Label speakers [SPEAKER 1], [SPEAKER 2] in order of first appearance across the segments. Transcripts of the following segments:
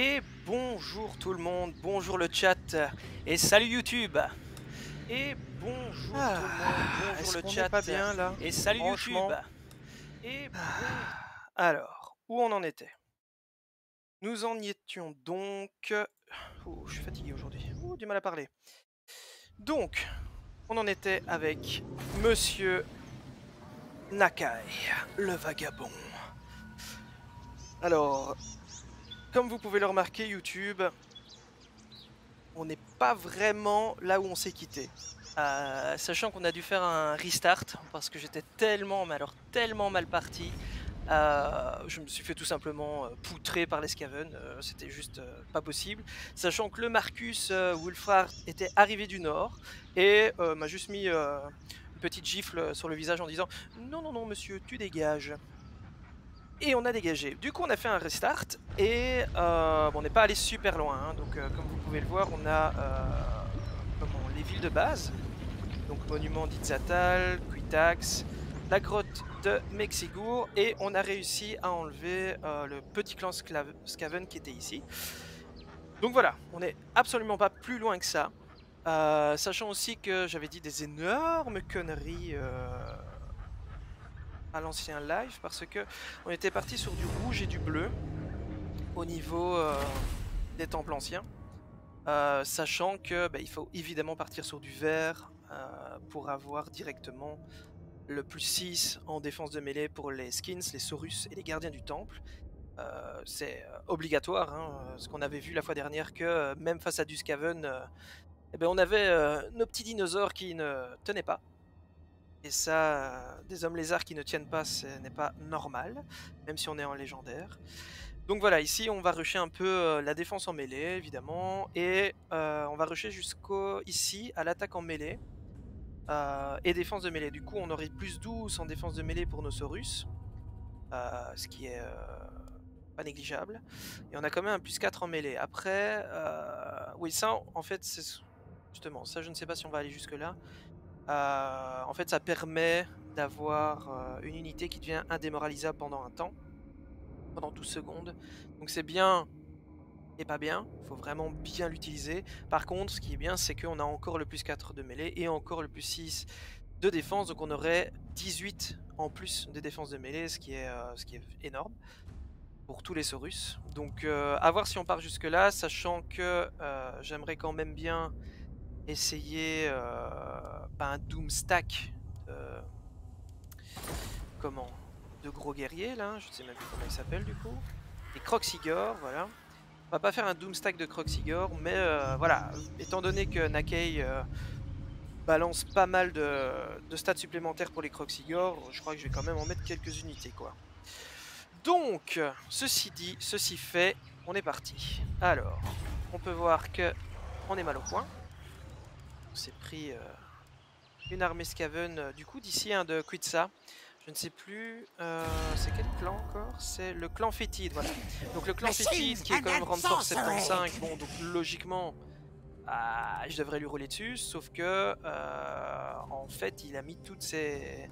[SPEAKER 1] Et bonjour tout le monde, bonjour le chat, et salut YouTube. Et bonjour tout le monde, bonjour
[SPEAKER 2] Est-ce
[SPEAKER 1] le
[SPEAKER 2] qu'on n'est
[SPEAKER 1] chat,
[SPEAKER 2] pas bien là?
[SPEAKER 1] et salut YouTube.
[SPEAKER 2] Franchement.
[SPEAKER 1] Et alors, où on en était? Nous en y étions donc... Ouh, je suis fatigué aujourd'hui, du mal à parler. Donc, on en était avec Monsieur Nakai, le vagabond. Alors, comme vous pouvez le remarquer, YouTube, on n'est pas vraiment là où on s'est quitté. Sachant qu'on a dû faire un restart parce que j'étais tellement, mais alors tellement mal parti. Je me suis fait tout simplement poutrer par les Skaven, c'était juste pas possible. Sachant que le Marcus Wulfrar était arrivé du nord et m'a juste mis une petite gifle sur le visage en disant non, non, non, monsieur, tu dégages. Et on a dégagé. Du coup, on a fait un restart et bon, on n'est pas allé super loin. Hein, donc, comme vous pouvez le voir, on a les villes de base. Donc, monument d'Itzatal, Quitax, la grotte de Mexigour. Et on a réussi à enlever le petit clan Skaven qui était ici. Donc voilà, on n'est absolument pas plus loin que ça. Sachant aussi que j'avais dit des énormes conneries à l'ancien live parce que on était parti sur du rouge et du bleu au niveau des temples anciens, sachant que il faut évidemment partir sur du vert pour avoir directement le plus 6 en défense de mêlée pour les skins, les saurus et les gardiens du temple. C'est obligatoire, hein, ce qu'on avait vu la fois dernière que même face à du Skaven, on avait nos petits dinosaures qui ne tenaient pas. Et ça, des hommes lézards qui ne tiennent pas, ce n'est pas normal, même si on est en légendaire. Donc voilà, ici on va rusher un peu la défense en mêlée, évidemment, et on va rusher jusqu'au ici à l'attaque en mêlée et défense de mêlée. Du coup, on aurait plus 12 en défense de mêlée pour nos Saurus, ce qui est pas négligeable. Et on a quand même un plus 4 en mêlée. Après, oui, ça en fait, c'est justement, ça je ne sais pas si on va aller jusque-là. En fait, ça permet d'avoir une unité qui devient indémoralisable pendant un temps, pendant 12 secondes. Donc c'est bien et pas bien, il faut vraiment bien l'utiliser. Par contre, ce qui est bien, c'est qu'on a encore le plus 4 de mêlée et encore le plus 6 de défense, donc on aurait 18 en plus de défense de mêlée, ce qui est énorme pour tous les Saurus. Donc à voir si on part jusque là, sachant que j'aimerais quand même bien essayer un Doomstack de, comment, de gros guerriers là, je ne sais même plus comment il s'appelle du coup, et Croxigor, voilà. On va pas faire un Doomstack de Croxigor, mais voilà, étant donné que Nakai balance pas mal de stats supplémentaires pour les Croxigor, je crois que je vais quand même en mettre quelques unités quoi. Donc, ceci dit, ceci fait, on est parti. Alors, on peut voir que on est mal au point. On s'est pris une armée Skaven du coup d'ici de Quitsa. Je ne sais plus, c'est quel clan encore? C'est le clan Fétide, voilà. Donc le clan Fétide qui est quand même Ranfort 75, bon donc logiquement je devrais lui rouler dessus, sauf que en fait il a mis toutes ses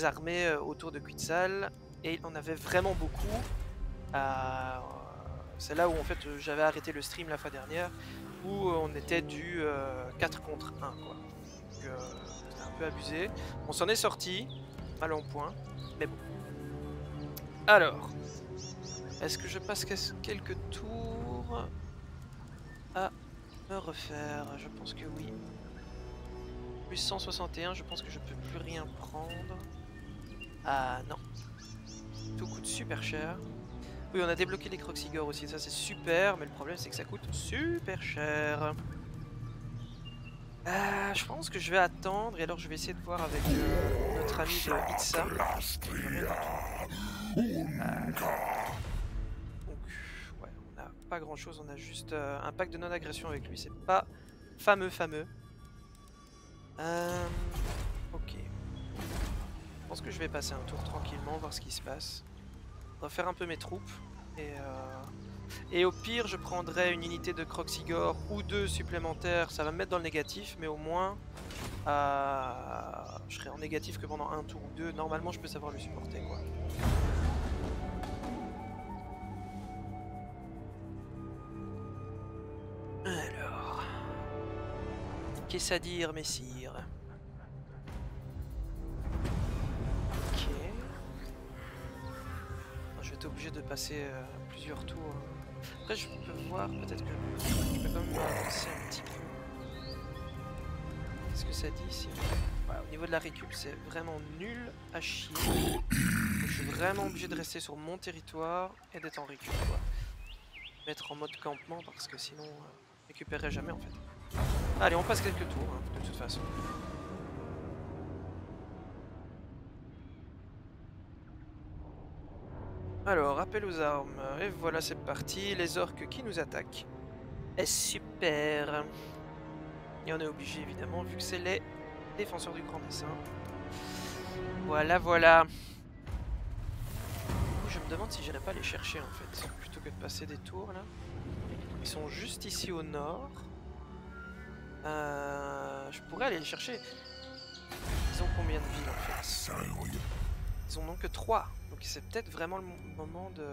[SPEAKER 1] armées autour de Quetzal et il en avait vraiment beaucoup. C'est là où en fait j'avais arrêté le stream la fois dernière, où on était du 4 contre 1 quoi. Donc c'était un peu abusé. On s'en est sorti, mal en point, mais bon. Alors, est-ce que je passe quelques tours à me refaire? Je pense que oui. Plus 161, je pense que je peux plus rien prendre. Ah non. Tout coûte super cher. Oui, on a débloqué les Croxigor aussi, ça c'est super, mais le problème c'est que ça coûte super cher. Je pense que je vais attendre et alors je vais essayer de voir avec notre ami de Itza. Donc, ouais, on n'a pas grand chose, on a juste un pack de non-agression avec lui, c'est pas fameux. Ok. Je pense que je vais passer un tour tranquillement, voir ce qui se passe. Refaire un peu mes troupes et au pire je prendrai une unité de Croxigor ou deux supplémentaires, ça va me mettre dans le négatif, mais au moins je serai en négatif que pendant un tour ou deux, normalement je peux savoir le supporter quoi. Qu'est-ce à dire, messire? Ok. Je vais être obligé de passer plusieurs tours. Après, je peux voir, peut-être que je peux quand même avancer un petit peu. Qu'est-ce que ça dit ici? Voilà, au niveau de la récup, c'est vraiment nul à chier. Donc, je suis vraiment obligé de rester sur mon territoire et d'être en récup, quoi. Mettre en mode campement parce que sinon, je récupérerai jamais en fait. Allez, on passe quelques tours, hein, de toute façon. Alors, appel aux armes. Et voilà, c'est parti. Les orques qui nous attaquent. Et super. Et on est obligé, évidemment, vu que c'est les défenseurs du grand dessin. Voilà, voilà. Je me demande si j'irais pas les chercher, en fait. Plutôt que de passer des tours, là. Ils sont juste ici au nord. Je pourrais aller les chercher. Ils ont combien de villes, en fait? Ils en ont que 3. Donc c'est peut-être vraiment le moment de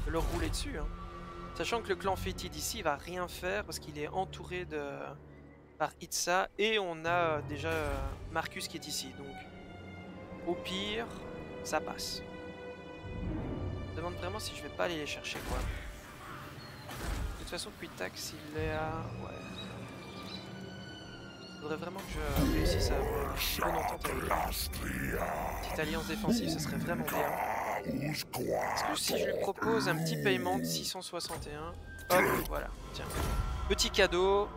[SPEAKER 1] leur rouler dessus. Hein. Sachant que le clan fétide ici va rien faire parce qu'il est entouré par Itza. Et on a déjà Marcus qui est ici. Donc au pire, ça passe. Je me demande vraiment si je vais pas aller les chercher, quoi. De toute façon, Quitax il est à... Ouais. Il faudrait vraiment que je réussisse à avoir une bonne entente avec lui. Petite alliance défensive, ce serait vraiment bien. Parce que si je lui propose un petit paiement de 661, hop, voilà, tiens. Petit cadeau,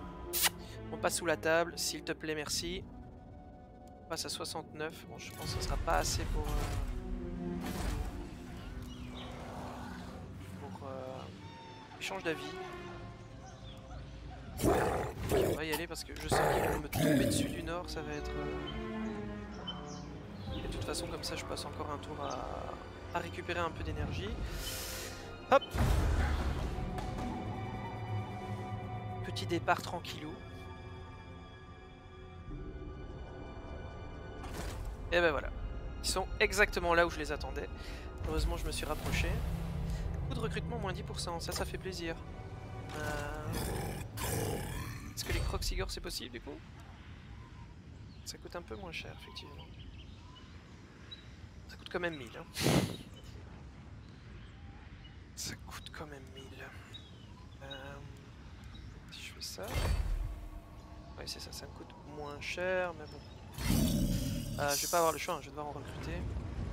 [SPEAKER 1] on passe sous la table, s'il te plaît, merci. On passe à 69, bon je pense que ce sera pas assez pour échange d'avis. Okay, on va y aller parce que je sens qu'ils vont me tomber dessus du nord, ça va être... Et de toute façon comme ça je passe encore un tour à récupérer un peu d'énergie. Hop. Petit départ tranquillou. Et ben voilà. Ils sont exactement là où je les attendais. Heureusement je me suis rapproché. Coût de recrutement moins 10%, ça fait plaisir. Est-ce que les Croxigors c'est possible du coup? Ça coûte un peu moins cher effectivement. Ça coûte quand même 1000. Hein. Ça coûte quand même 1000. Si je fais ça... Ouais c'est ça, ça me coûte moins cher mais bon. Je vais pas avoir le choix, hein, je vais devoir en recruter.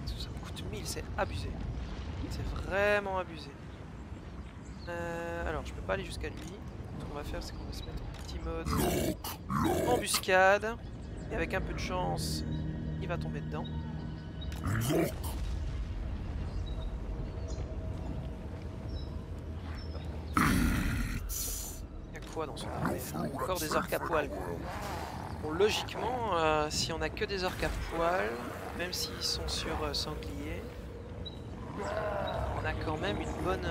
[SPEAKER 1] Ça me coûte 1000, c'est abusé. C'est vraiment abusé. Alors je peux pas aller jusqu'à lui. Ce qu'on va faire c'est qu'on va se mettre en petit mode embuscade. Et avec un peu de chance, il va tomber dedans. Il y a quoi dans son armée? Encore des orques à poil. Bon, logiquement, si on a que des orques à poil, même s'ils sont sur sanglier, on a quand même une bonne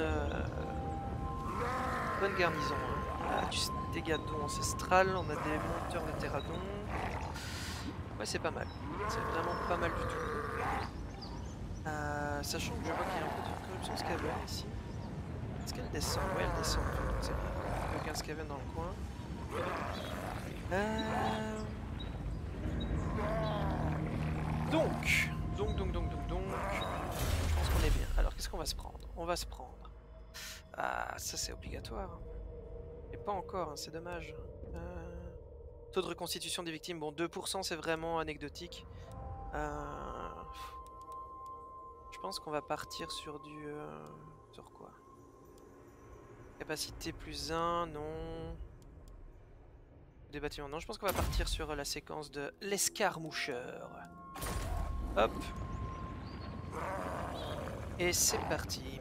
[SPEAKER 1] garnison. Hein. On a du stégadon ancestral, on a des monteurs de terradon. Ouais, c'est pas mal. C'est vraiment pas mal du tout. Sachant que je vois qu'il y a un peu de corruption scaven ici. Est-ce qu'elle descend? Ouais, elle descend. C'est bien. Il n'y a aucun scaven dans le coin. Donc, je pense qu'on est bien. Alors, qu'est-ce qu'on va se prendre? On va se prendre. Ah, ça c'est obligatoire. Et pas encore, hein, c'est dommage. Taux de reconstitution des victimes, bon 2% c'est vraiment anecdotique. Je pense qu'on va partir sur du... sur quoi? Capacité plus 1, non. Des bâtiments, non. Je pense qu'on va partir sur la séquence de l'escarmoucheur. Hop. Et c'est parti.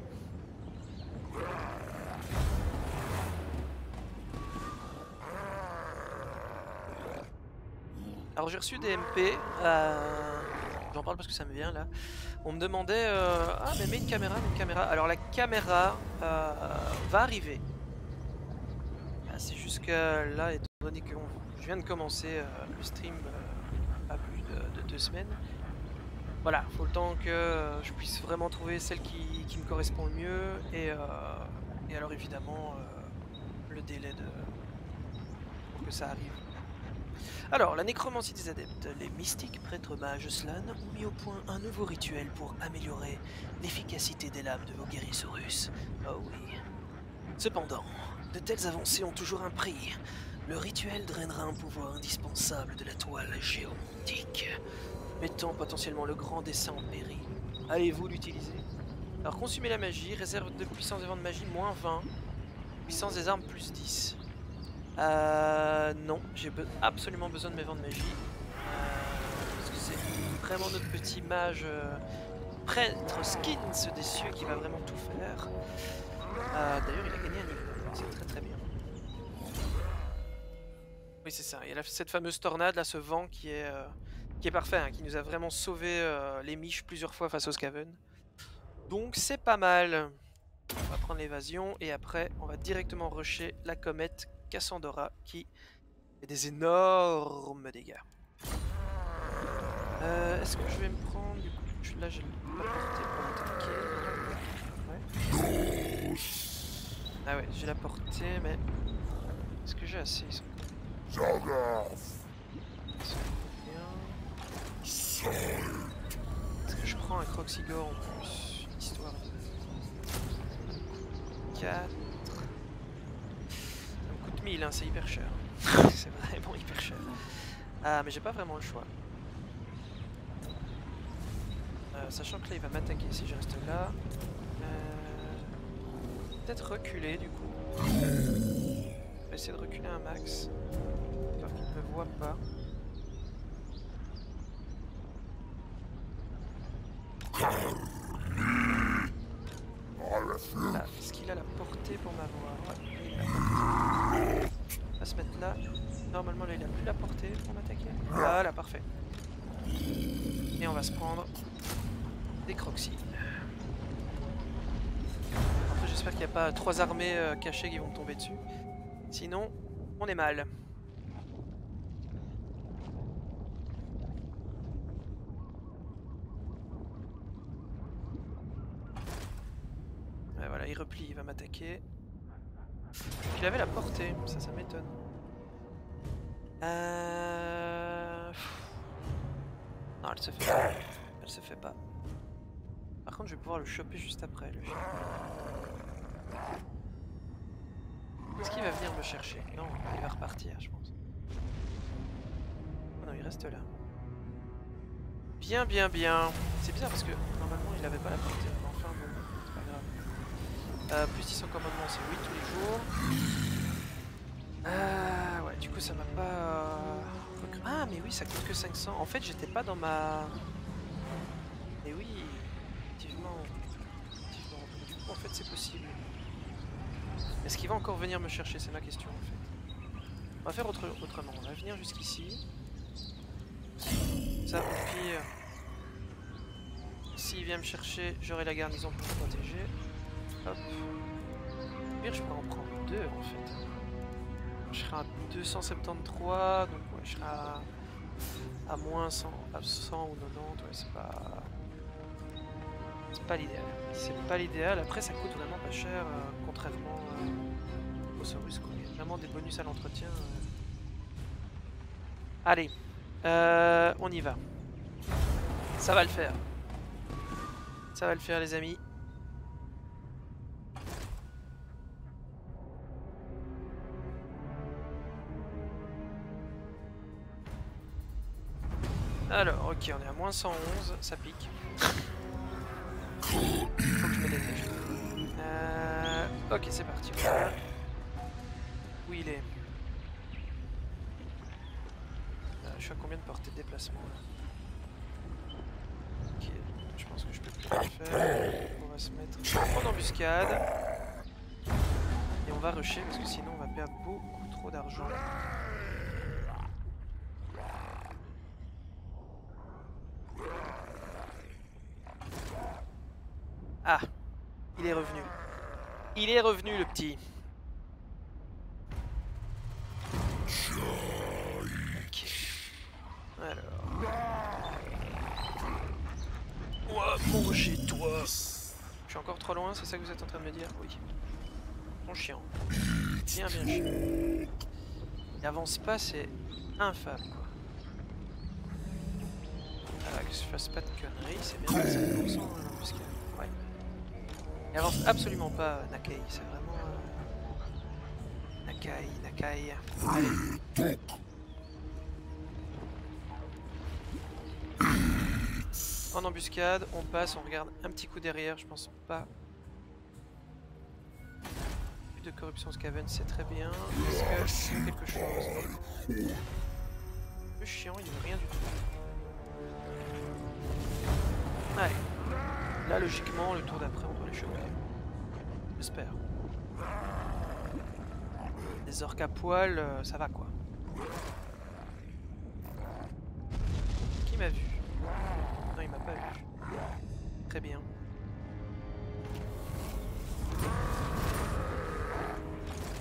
[SPEAKER 1] Alors j'ai reçu des MP, j'en parle parce que ça me vient là. On me demandait, ah mais mets une caméra, Alors la caméra va arriver. C'est juste que là, étant donné que je viens de commencer le stream à plus de 2 semaines, voilà, faut le temps que je puisse vraiment trouver celle qui me correspond le mieux et alors évidemment le délai pour que ça arrive. Alors, la nécromancie des adeptes. Les mystiques prêtres mages Slan ont mis au point un nouveau rituel pour améliorer l'efficacité des lames de vos guérissaurus. Oh oui. Cependant, de telles avancées ont toujours un prix. Le rituel drainera un pouvoir indispensable de la toile géomantique, mettant potentiellement le grand dessin en péril. Allez-vous l'utiliser? Alors, consumer la magie, réserve de puissance des vents de magie, moins 20. Puissance des armes, plus 10. Non, j'ai absolument besoin de mes vents de magie. Parce que c'est vraiment notre petit mage prêtre Skins des cieux qui va vraiment tout faire. D'ailleurs, il a gagné un niveau, c'est très très bien. Oui, c'est ça, il y a cette fameuse tornade, là, ce vent qui est parfait, hein, qui nous a vraiment sauvé les miches plusieurs fois face aux Skaven. Donc c'est pas mal. On va prendre l'évasion et après on va directement rusher la comète Cassandra qui fait des énormes dégâts. Est-ce que je vais me prendre du coup, là j'ai la portée pour attaquer. Ouais. Ah ouais, j'ai la portée, mais est-ce que j'ai assez? Ils sont bien. Est-ce que je prends un Croxigore en plus, histoire de 4. Ça me coûte 1000, hein, c'est hyper cher. C'est vraiment hyper cher. Ah, mais j'ai pas vraiment le choix. Sachant que là il va m'attaquer si je reste là. Peut-être reculer du coup. Je vais essayer de reculer un max. J'espère qu'il ne me voit pas. Là, est-ce qu'il a la portée pour m'avoir? Ouais, il va se mettre là. Normalement là il a plus la portée pour m'attaquer. Voilà, parfait. Et on va se prendre des Croxy. Après j'espère qu'il n'y a pas 3 armées cachées qui vont me tomber dessus. Sinon, on est mal. Ouais, voilà, il replie, il va m'attaquer. Il avait la portée, ça m'étonne. Non, elle se fait pas. Elle se fait pas. Par contre, je vais pouvoir le choper juste après, le chien. Est-ce qu'il va venir me chercher? Non, il va repartir, je pense. Oh non, il reste là. Bien, bien, bien. C'est bizarre parce que normalement, il avait pas la portée. Enfin, bon, c'est pas grave. Plus 10 en commandement, c'est 8 tous les jours. Ouais, du coup, ça m'a pas... Ah, mais oui, ça coûte que 500. En fait, j'étais pas dans ma... Mais oui, effectivement. Du coup, en fait, c'est possible. Est-ce qu'il va encore venir me chercher? C'est ma question, en fait. On va faire autrement. On va venir jusqu'ici. Ça, au pire... S'il vient me chercher, j'aurai la garnison pour me protéger. Hop. Au pire, je peux en prendre 2, en fait. Je serai à 273, donc ouais, je serai à moins 100, à 100 ou 90, ouais, c'est pas l'idéal. C'est pas l'idéal, après ça coûte vraiment pas cher, contrairement au Saurus, quoi. Il y a vraiment des bonus à l'entretien. Allez, on y va. Ça va le faire. Ça va le faire les amis. Alors, ok, on est à moins 111, ça pique. Faut que je me dépêche. Ok, c'est parti. Voilà. Où il est? Je suis à combien de portée de déplacement là? Ok, je pense que je peux plus le faire. On va se mettre en embuscade. Et on va rusher parce que sinon on va perdre beaucoup trop d'argent. Ah, il est revenu. Il est revenu le petit. Ok. Alors. Ouah, manger toi. Je suis encore trop loin, c'est ça que vous êtes en train de me dire? Oui. Ton chiant. Bien, bien chiant. Il avance pas, c'est infâme quoi. Que je fasse pas de conneries, c'est bien 25% l'embuscade. Ouais. Il avance absolument pas Nakai, c'est vraiment... Nakai. Allez. En embuscade, on passe, on regarde un petit coup derrière, je pense pas. Plus de corruption Skaven, c'est très bien. Est-ce que quelque chose? Le chiant, il veut rien du tout. Allez. Là, logiquement, le tour d'après, on doit les choper. J'espère. Les orques à poil, ça va quoi. Qui m'a vu? Non, il m'a pas vu. Très bien.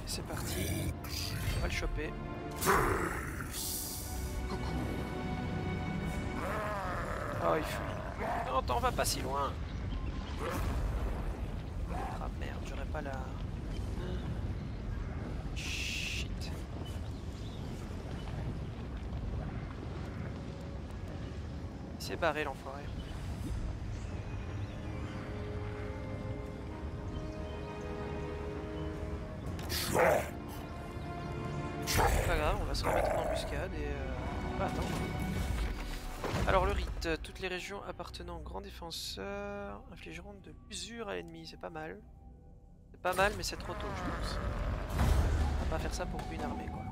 [SPEAKER 1] Et c'est parti. On va le choper. Coucou. Oh, il fuit. Non, t'en vas pas si loin. Ah merde, j'aurais pas la... Shit. Il s'est barré l'enfoiré. C'est pas grave, on va se remettre en embuscade et on va attendre. Alors le rite, toutes les régions appartenant au grand défenseur infligeront de l'usure à l'ennemi, c'est pas mal. C'est pas mal mais c'est trop tôt je pense. On va pas faire ça pour une armée quoi.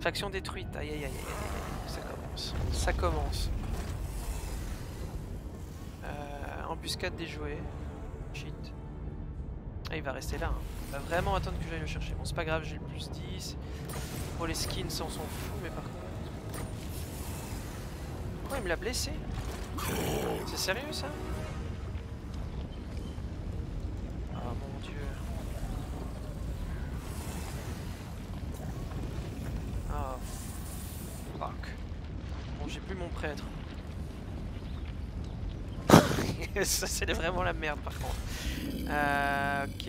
[SPEAKER 1] Faction détruite, aïe aïe aïe aïe aïe, ça commence. Ça commence. Embuscade déjouée. Shit. Ah, il va rester là. Hein. Il va vraiment attendre que j'aille le chercher. Bon, c'est pas grave, j'ai le plus 10. Pour les skins, ça on s'en fout, mais par contre. Pourquoi il me l'a blessé? C'est sérieux ça? Ah mon dieu. Ah. Fuck. Bon, j'ai plus mon prêtre. Ça c'est vraiment la merde par contre. Ok.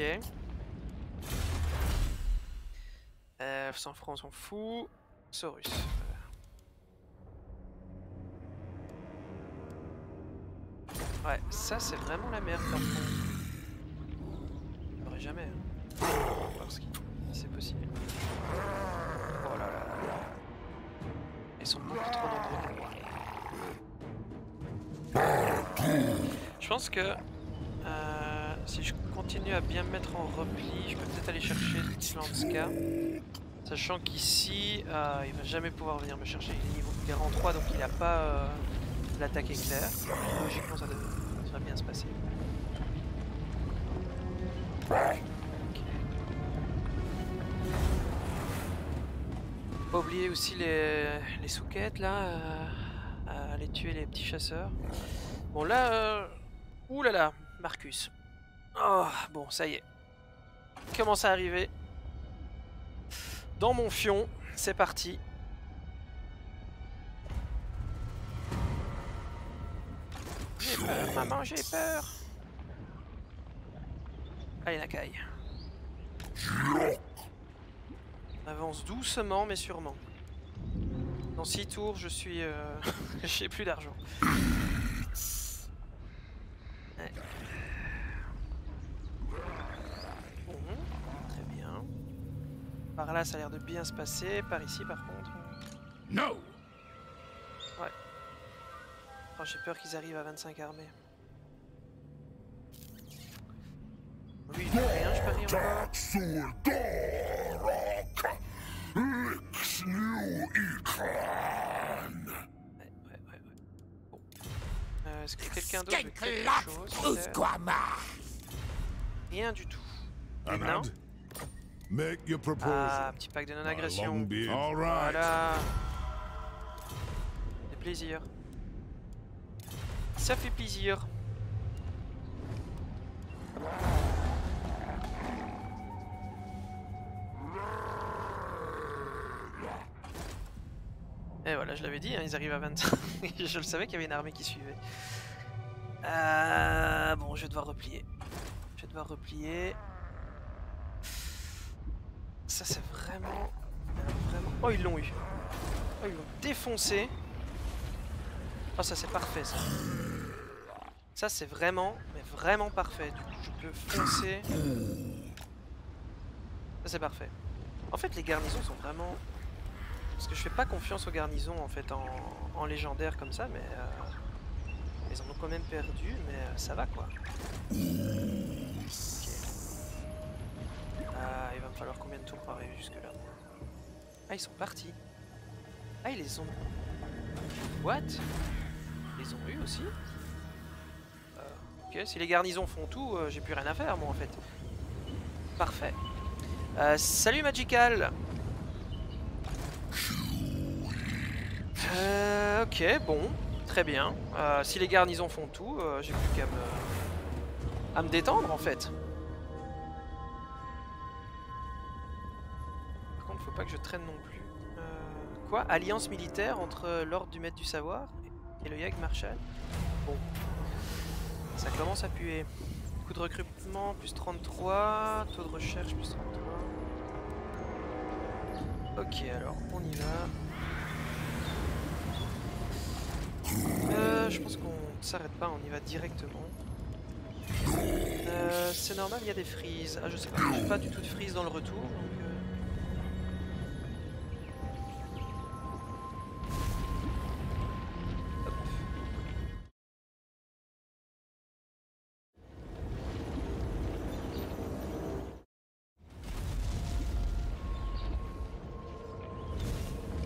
[SPEAKER 1] 100 francs on s'en fout. Saurus. Ouais, ça c'est vraiment la merde par contre. Je l'aurais jamais. Hein. Parce que c'est possible. Oh là là là là. Ils sont beaucoup trop nombreux pour moi. Je pense que si je continue à bien me mettre en repli, je peux peut-être aller chercher Slanska. Sachant qu'ici, il va jamais pouvoir venir me chercher. Il est rang 3 donc il n'a pas l'attaque éclair. Logiquement ça devrait bien se passer. Okay. Pas oublier aussi les souquettes là, à aller tuer les petits chasseurs. Bon là, oulala, Marcus. Oh, bon ça y est. Il commence à arriver. Dans mon fion, c'est parti. J'ai peur, maman, j'ai peur. Allez, Nakai. On avance doucement, mais sûrement. Dans 6 tours, je suis... j'ai plus d'argent. Ouais. Bon, très bien. Par là, ça a l'air de bien se passer. Par ici, par contre...
[SPEAKER 2] No.
[SPEAKER 1] Ouais. Oh, j'ai peur qu'ils arrivent à 25 armées. Lui, il fait rien, je parie encore. Ouais. Bon. Est-ce que quelqu'un d'autre veut quelque chose? Rien du tout. Non. Ah, petit pack de non-agression. Voilà. Ça fait plaisir. Ça fait plaisir. Et voilà, je l'avais dit, hein, ils arrivent à 20. Je le savais qu'il y avait une armée qui suivait. Bon, je vais devoir replier. Ça c'est vraiment... Oh ils l'ont eu. Oh ils l'ont défoncé. Oh ça c'est parfait ça. Ça c'est vraiment, mais vraiment parfait. Du coup je peux foncer. Ça c'est parfait. En fait les garnisons sont vraiment... Parce que je fais pas confiance aux garnisons en fait en légendaire comme ça, mais ils en ont quand même perdu, mais ça va quoi. Ok. Il va me falloir combien de tours pour arriver jusque là? Ah ils sont partis. Ah ils les ont... What? Ils les ont eu aussi? Ok, si les garnisons font tout, j'ai plus rien à faire moi en fait. Parfait. Salut Magical. Ok, bon, très bien. Si les garnisons font tout, j'ai plus qu'à me détendre en fait. Par contre, faut pas que je traîne non plus. Quoi? Alliance militaire entre l'ordre du maître du savoir et le Yag Marshal. Bon, ça commence à puer. Coût de recrutement plus 33, taux de recherche plus 33. Ok, alors on y va. Je pense qu'on ne s'arrête pas, on y va directement. C'est normal, il y a des frises. Ah, je sais pas, j'ai pas du tout de frise dans le retour. Donc,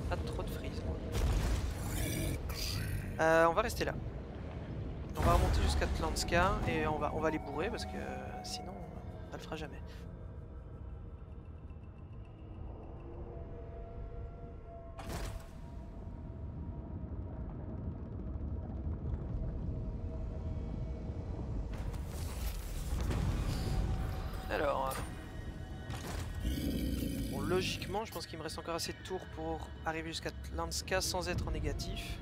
[SPEAKER 1] pas trop de frise. On va rester là. On va remonter jusqu'à Tlanska et on va les bourrer parce que sinon ça le fera jamais. Alors, bon, logiquement, je pense qu'il me reste encore assez de tours pour arriver jusqu'à Tlanska sans être en négatif.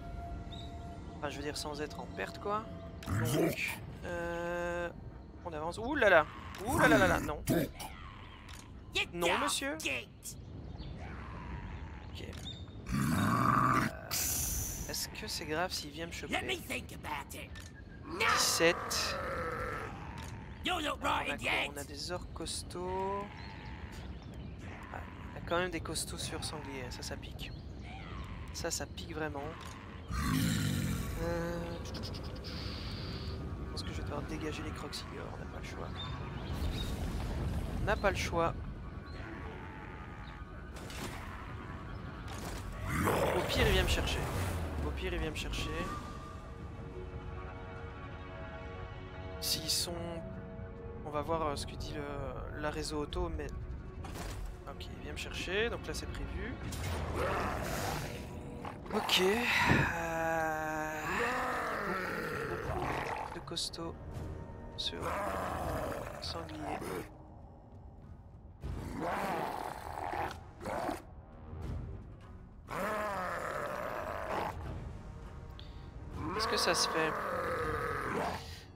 [SPEAKER 1] Enfin, je veux dire sans être en perte, quoi. Donc, on avance. Ouh là là, ouh là là là là, non. Non, monsieur. Ok. Est-ce que c'est grave s'il vient me choper? 17. On a des orques costauds. Ah, il y a quand même des costauds sur sanglier, ça pique. Ça pique vraiment. Je pense que je vais devoir dégager les croxigores, on n'a pas le choix. On n'a pas le choix. Au pire, il vient me chercher. Au pire, il vient me chercher. S'ils sont... On va voir ce que dit la réseau auto, mais... Ok, il vient me chercher, donc là c'est prévu. Ok. Il y a beaucoup de costauds sur sanglier. Est-ce que ça se fait?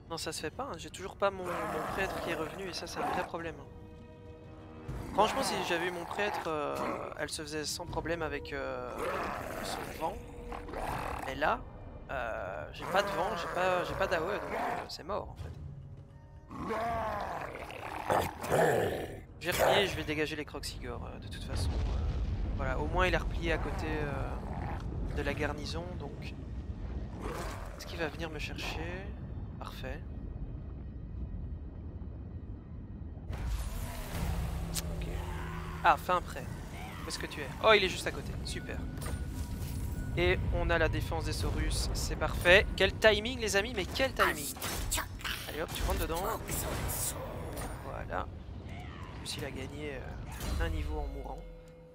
[SPEAKER 1] Non, ça se fait pas, hein. J'ai toujours pas mon prêtre qui est revenu et ça c'est un vrai problème. Franchement, si j'avais eu mon prêtre, elle se faisait sans problème avec son vent. Mais là, j'ai pas de vent, j'ai pas d'AOE, donc c'est mort en fait. Je vais replier, je vais dégager les croxigores de toute façon. Voilà, au moins il est replié à côté de la garnison, donc... Est-ce qu'il va venir me chercher? Parfait. Ok. Ah, fin prêt. Où est-ce que tu es? Oh, il est juste à côté. Super. Et on a la défense des Saurus. C'est parfait. Quel timing, les amis, mais quel timing. Allez hop, tu rentres dedans. Voilà. Plus il a gagné un niveau en mourant.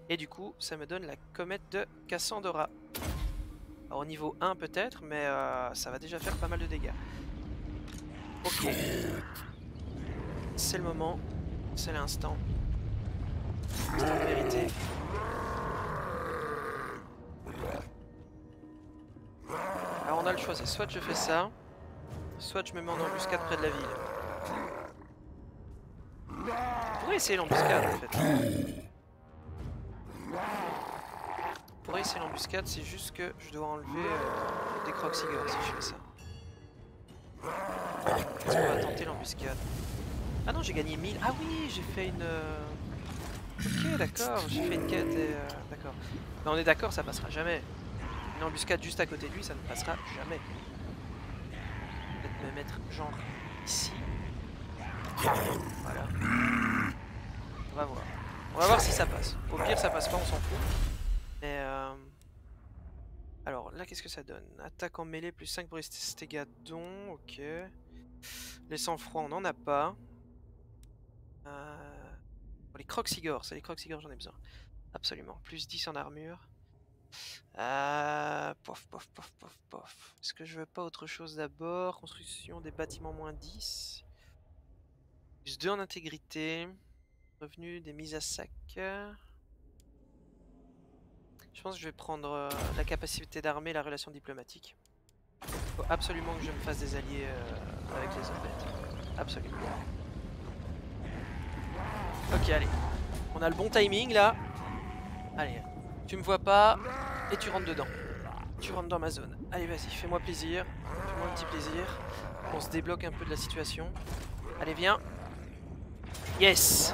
[SPEAKER 1] Et du coup, ça me donne la comète de Cassandra. Alors, au niveau 1 peut-être, mais ça va déjà faire pas mal de dégâts. Ok. C'est le moment. C'est l'instant. Instant de vérité. Alors on a le choix, c'est soit je fais ça, soit je me mets en embuscade près de la ville. On pourrait essayer l'embuscade en fait. pourrait essayer l'embuscade, c'est juste que je dois enlever des Croxigors si je fais ça. Est-ce qu'on va tenter l'embuscade? Ah non, j'ai gagné 1000. Ah oui, j'ai fait une... Ok, d'accord, j'ai fait une quête et... D'accord. Mais on est d'accord, ça passera jamais. Une embuscade juste à côté de lui, ça ne passera jamais. Peut-être me mettre genre ici. Voilà. On va voir. On va voir si ça passe. Au pire, ça passe pas, on s'en fout. Mais... Alors là, qu'est-ce que ça donne? Attaque en mêlée, plus 5 pour rester gadon, ok. Les sang-froid, on n'en a pas. Pour les Croxigors, c'est les Croxigors, j'en ai besoin. Absolument. Plus 10 en armure. Pof, pof, pof, pof, pof. Est-ce que je veux pas autre chose d'abord? Construction des bâtiments moins 10. Plus 2 en intégrité. Revenu des mises à sac. Je pense que je vais prendre la capacité d'armée et la relation diplomatique. Il faut absolument que je me fasse des alliés avec les Helvètes. Absolument. Ok, allez. On a le bon timing là. Allez, tu me vois pas et tu rentres dedans. Tu rentres dans ma zone. Allez, vas-y, fais-moi plaisir. Fais-moi un petit plaisir. On se débloque un peu de la situation. Allez, viens. Yes.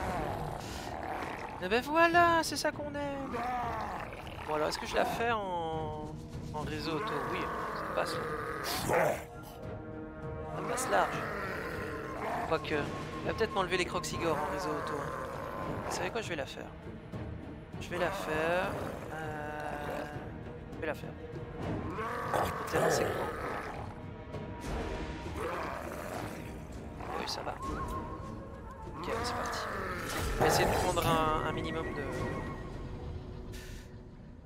[SPEAKER 1] Et ben voilà, c'est ça qu'on aime. Bon alors, est-ce que je la fais en réseau auto? Oui, ça passe. Ça passe large. Quoique, il va peut-être m'enlever les Croxigors en réseau auto. Vous savez quoi, je vais la faire. Je vais la faire. Je vais la faire. Le terrain c'est grand. Oui, ça va. Ok, c'est parti. On va essayer de prendre un minimum de...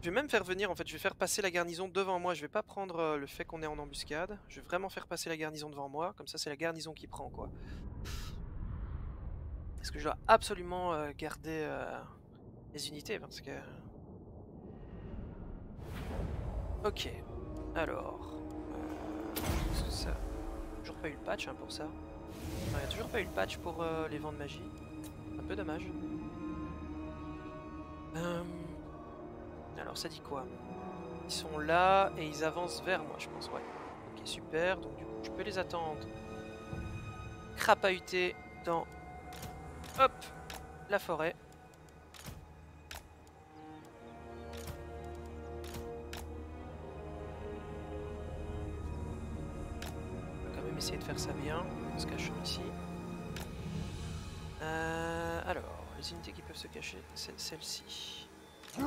[SPEAKER 1] Je vais même faire venir, en fait, je vais faire passer la garnison devant moi. Je vais pas prendre le fait qu'on est en embuscade. Je vais vraiment faire passer la garnison devant moi. Comme ça, c'est la garnison qui prend, quoi. Parce que je dois absolument garder les unités, parce que... Ok. Alors... ça... Toujours pas eu le patch hein, pour ça. Il n'y a toujours pas eu le patch pour les vents de magie. Un peu dommage. Alors ça dit quoi? Ils sont là et ils avancent vers moi, je pense, ouais. Ok, super. Donc du coup, je peux les attendre. Crapahuter dans... Hop! La forêt. On va quand même essayer de faire ça bien, en se cachant ici. Alors, les unités qui peuvent se cacher, c'est celle-ci. Ok.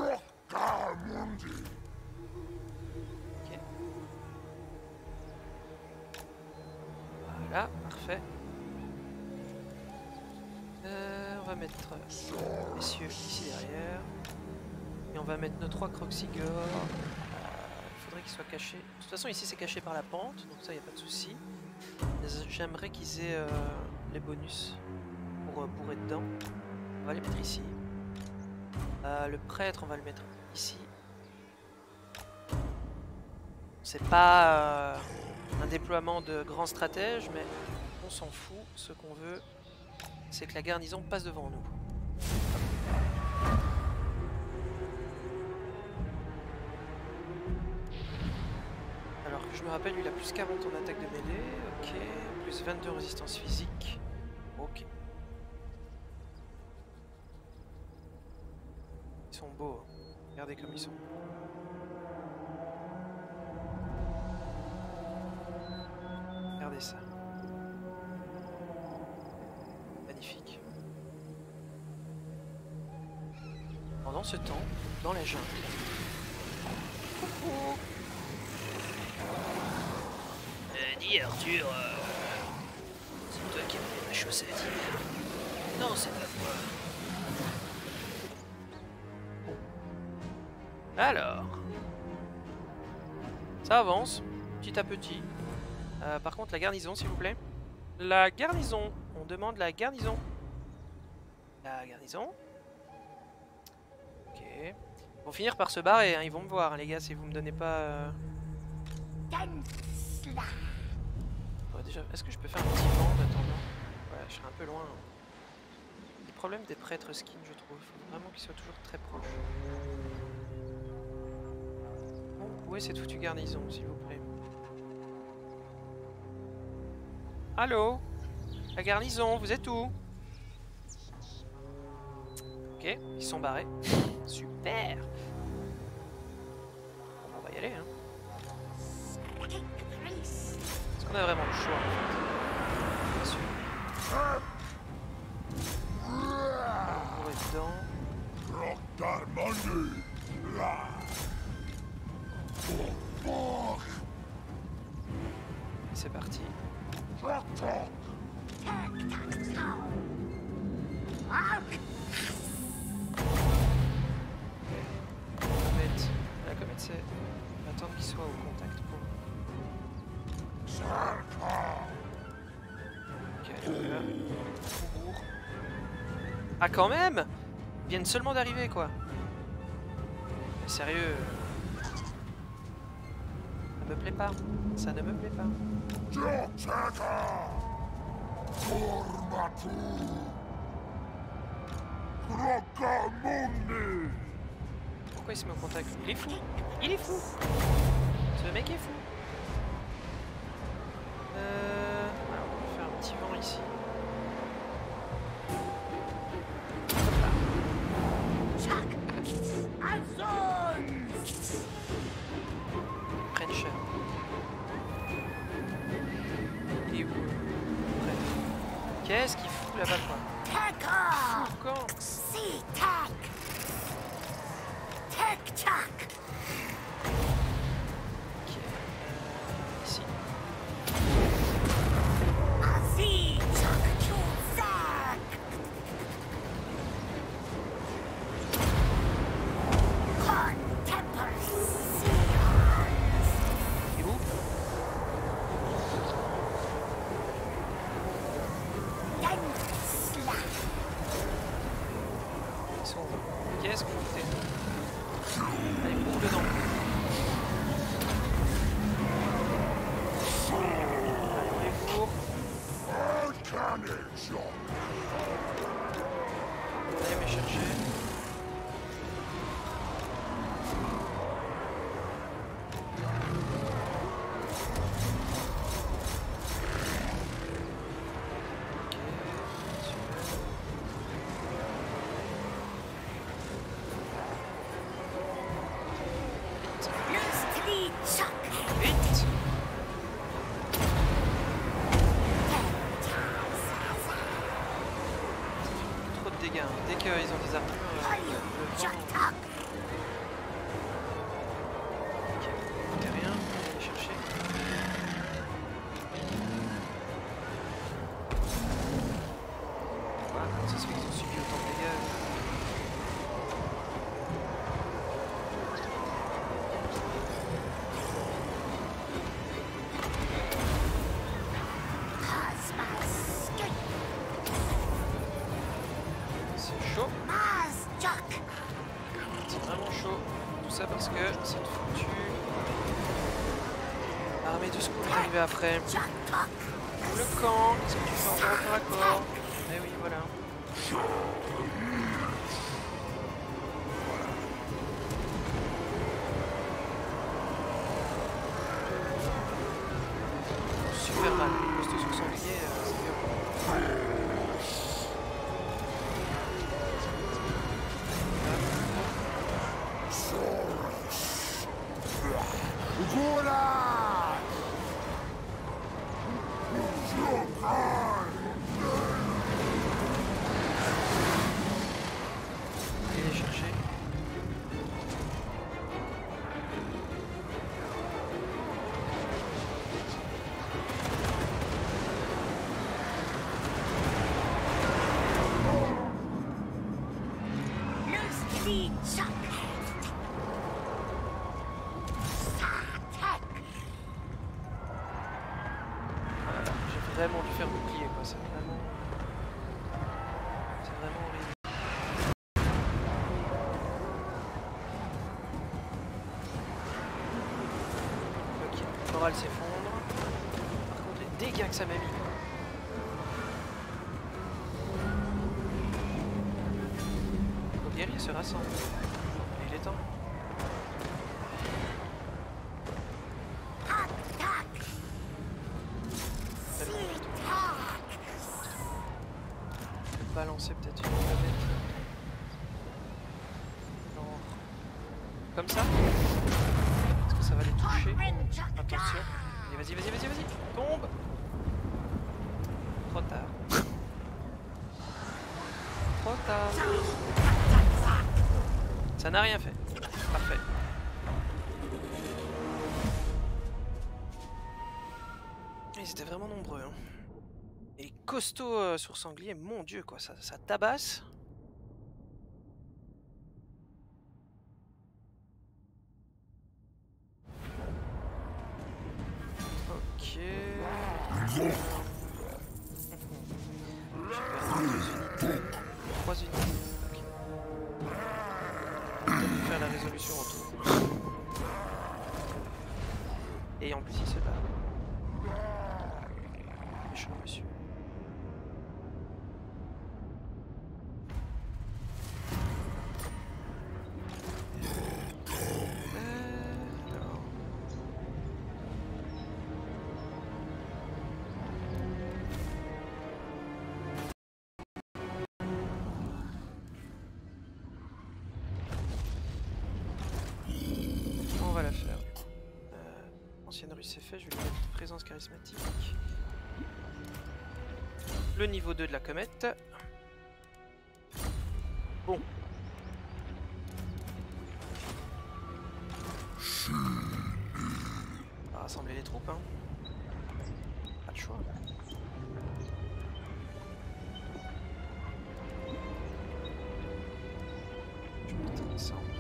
[SPEAKER 1] Voilà, parfait. On va mettre messieurs ici derrière. Et on va mettre nos 3 Croxigors. Il faudrait qu'ils soient cachés. De toute façon, ici c'est caché par la pente, donc ça, il n'y a pas de souci. J'aimerais qu'ils aient les bonus pour bourrer dedans. On va les mettre ici. Le prêtre, on va le mettre ici. C'est pas un déploiement de grands stratèges, mais on s'en fout. Ce qu'on veut, c'est que la garnison passe devant nous. Alors que je me rappelle, lui, il a plus 40 en attaque de mêlée. Ok. Plus 22 en résistance physique. Ok. Ils sont beaux. Regardez comme ils sont. Regardez ça. Magnifique. Pendant ce temps, dans la jungle. Coucou. Dis Arthur, c'est toi qui as mis ma chaussette hier. Non, c'est pas moi. Alors, ça avance, petit à petit. Par contre, la garnison, s'il vous plaît. La garnison, on demande la garnison. La garnison. Ok. Ils vont finir par se barrer, hein. Ils vont me voir, hein, les gars, si vous me donnez pas... Ouais, déjà, est-ce que je peux faire un petit vent en attendant? Ouais, je serai un peu loin. Le problème des prêtres skins, je trouve. Il faut vraiment qu'ils soient toujours très proches. Où est cette foutue garnison, s'il vous plaît? Allô? La garnison, vous êtes où? Ok, ils sont barrés. Super! Bon, on va y aller, hein. Est-ce qu'on a vraiment le choix, en fait? Bien sûr. On est dedans. C'est parti. La comète, c'est... On va attendre qu'il soit au contact pour... Ok, allez, là. On bourre. Ah, quand même! Ils viennent seulement d'arriver, quoi. Mais sérieux... Ça me plaît pas. Ça ne me plaît pas. Pourquoi il se met en contact? Il est fou! Il est fou! Ce mec est fou! Alors, on va faire un petit vent ici. Prenne cher. Il est où? Qu'est-ce qu'il fout là-bas, quoi? Fou quand? Ok. Ici. Il est où? Ils sont où? Qu'est-ce que vous foutez? Allez, bourre dedans. Allez, on les bourre. Allez, me chercher. Vite! Trop de dégâts. Dès qu'ils ont des armures, le vent... Ok, t'es rien, on va aller chercher. Voilà, comme ça se fait qu'ils ont subi autant de dégâts. C'est chaud. C'est vraiment chaud. Tout ça parce que cette foutue armée de secours est arrivée après. Le camp, qu'est-ce que tu fais encore au corps à corps? Eh oui, voilà. Super mal. Les postes sous sanglier, c'est violent. Allez les chercher. Voilà, j'ai vraiment dû faire bouclier, quoi. C'est vraiment horrible. Ok, le moral s'effondre. Par contre, les dégâts que ça m'a mis. Les guerriers se rassemblent. Il est temps. balancer peut-être une comète. Genre comme ça. Est-ce que ça va les toucher? Attention. Allez, vas-y, vas-y, vas-y, vas-y. Tombe. Trop tard. Trop tard. Ça n'a rien fait. Parfait. Ils étaient vraiment nombreux. Hein. Et costaud sur sanglier, mon dieu quoi, ça tabasse. Ok. J'ai perdu 2 unités. 3 unités. Ok. On va faire la résolution autour. Et en plus il se bat. Méchant monsieur. Alors. On va la faire. Ancienne rue c'est fait, je vais lui mettre présence charismatique. Le niveau 2 de la comète. Bon. On va rassembler les troupes, hein. Pas de choix. Je vais mettre ça en plus.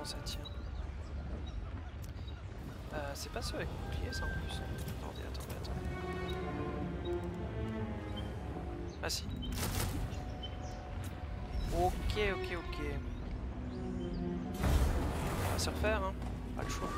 [SPEAKER 1] Ça tient. C'est pas ceux avec bouclier ça en plus. Attendez, attendez, attendez. Ah si. Ok, ok, ok. On va se refaire, hein. Pas le choix.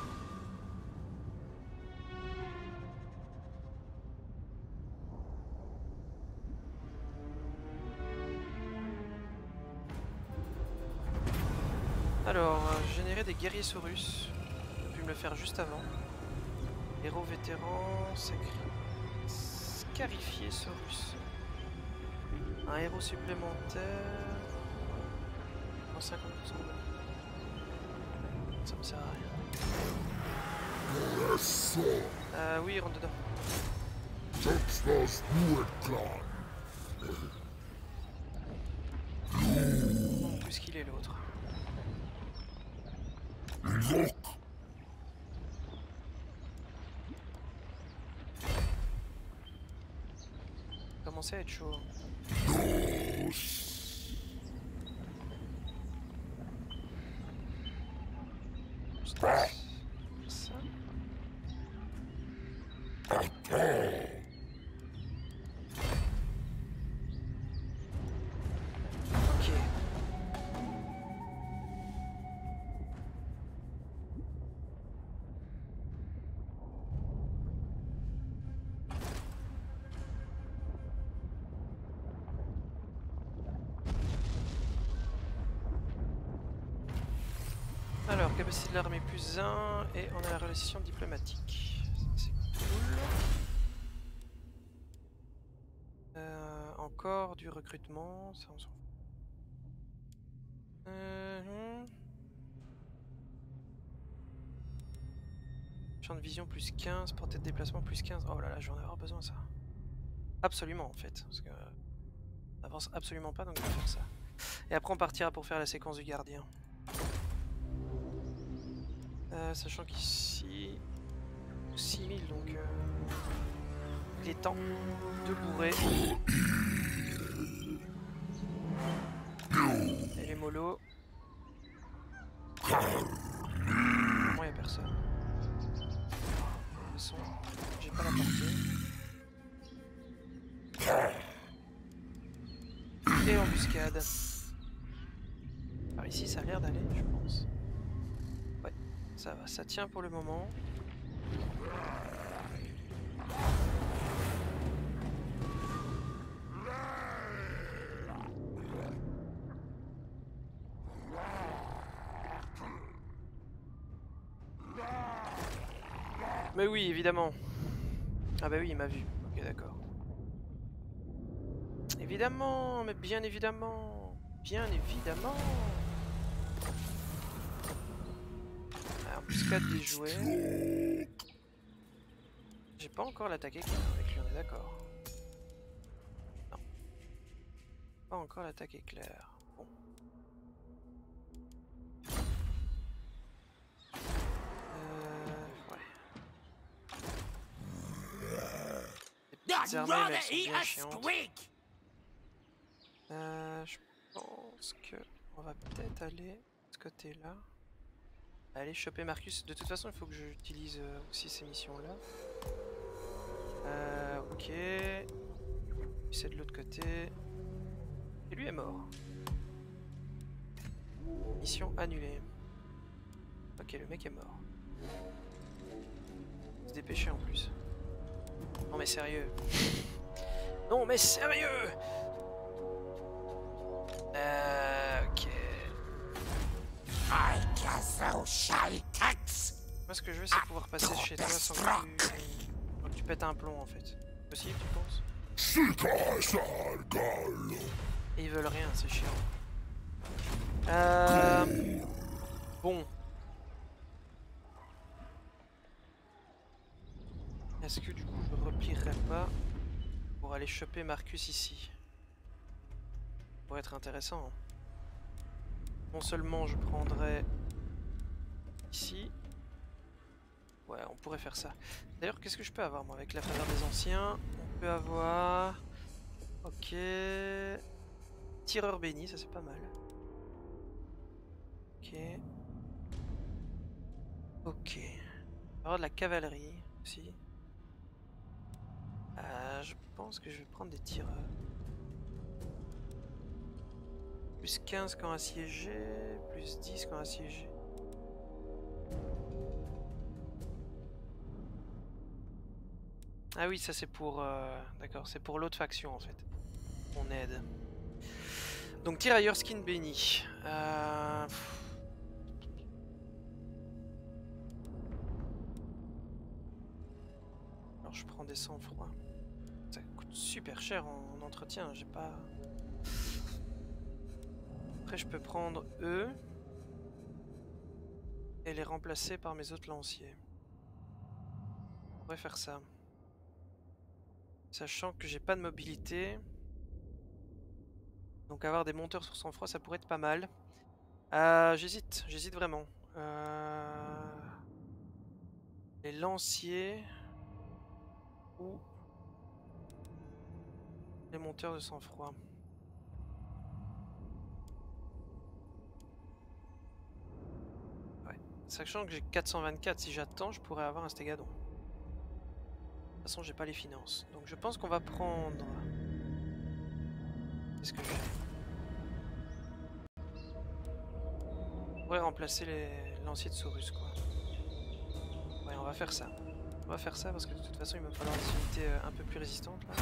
[SPEAKER 1] Alors, générer des guerriers saurus. J'ai pu me le faire juste avant. Héros vétéran, scarifié saurus. Un héros supplémentaire. En 50%. Ça me sert à rien. Oui, rentre dedans. Où est-ce qu'il est l'autre? Commencer à être chaud. Ça. Ok. Alors, capacité de l'armée plus 1 et on a la relation diplomatique. C'est cool. Encore du recrutement, ça on s'en fout. Champ de vision plus 15, portée de déplacement plus 15. Oh là là, je vais en avoir besoin ça. Absolument en fait, parce que on avance absolument pas donc je vais faire ça. Et après on partira pour faire la séquence du gardien. Sachant qu'ici 6000 donc il est temps de bourrer. Et les mollos. Moi y a personne. De toute façon, j'ai pas la portée. Et embuscade. Par ici ça a l'air d'aller, je pense. Ouais, ça va, ça tient pour le moment. Mais oui, évidemment. Ah bah oui, il m'a vu. Ok, d'accord. Évidemment, mais bien évidemment. Bien évidemment. Ah, embuscade des jouets. J'ai pas encore l'attaque éclair avec lui, on est d'accord. Non. Pas encore l'attaque éclair. Bon. Ouais. Les petites armées, là, elles sont bien chiantes. Je pense que on va peut-être aller de ce côté-là. Aller choper Marcus. De toute façon, il faut que j'utilise aussi ces missions-là. Ok. C'est de l'autre côté. Et lui est mort. Mission annulée. Ok, le mec est mort. Faut se dépêcher en plus. Non mais sérieux. Non mais sérieux. Ok. Moi ce que je veux c'est pouvoir passer chez toi sans que tu pètes un plomb en fait. Possible tu penses? Et ils veulent rien, c'est chiant. Bon. Est-ce que du coup je replierai pas pour aller choper Marcus ici? Ça pourrait être intéressant. Non seulement je prendrais ici. Ouais, on pourrait faire ça. D'ailleurs, qu'est-ce que je peux avoir moi avec la faveur des anciens? On peut avoir... Ok... Tireur béni, ça c'est pas mal. Ok. Ok. On va avoir de la cavalerie aussi. Je pense que je vais prendre des tireurs. Plus 15 quand assiégé, plus 10 quand assiégé. Ah oui, ça c'est pour... D'accord, c'est pour l'autre faction en fait. On aide. Donc tirailleur skin béni. Alors je prends des sang-froid. Ça coûte super cher en entretien, j'ai pas... Après je peux prendre eux et les remplacer par mes autres lanciers. On pourrait faire ça. Sachant que j'ai pas de mobilité. Donc avoir des monteurs sur sang-froid ça pourrait être pas mal. J'hésite vraiment. Les lanciers ou les monteurs de sang-froid. Ouais. Sachant que j'ai 424, si j'attends, je pourrais avoir un stégadon. De toute façon, j'ai pas les finances. Donc je pense qu'on va prendre... Qu'est-ce que j'ai? On pourrait remplacer les lanciers de Saurus, quoi. Ouais, on va faire ça. On va faire ça parce que de toute façon, il va me falloir des unités un peu plus résistantes, là.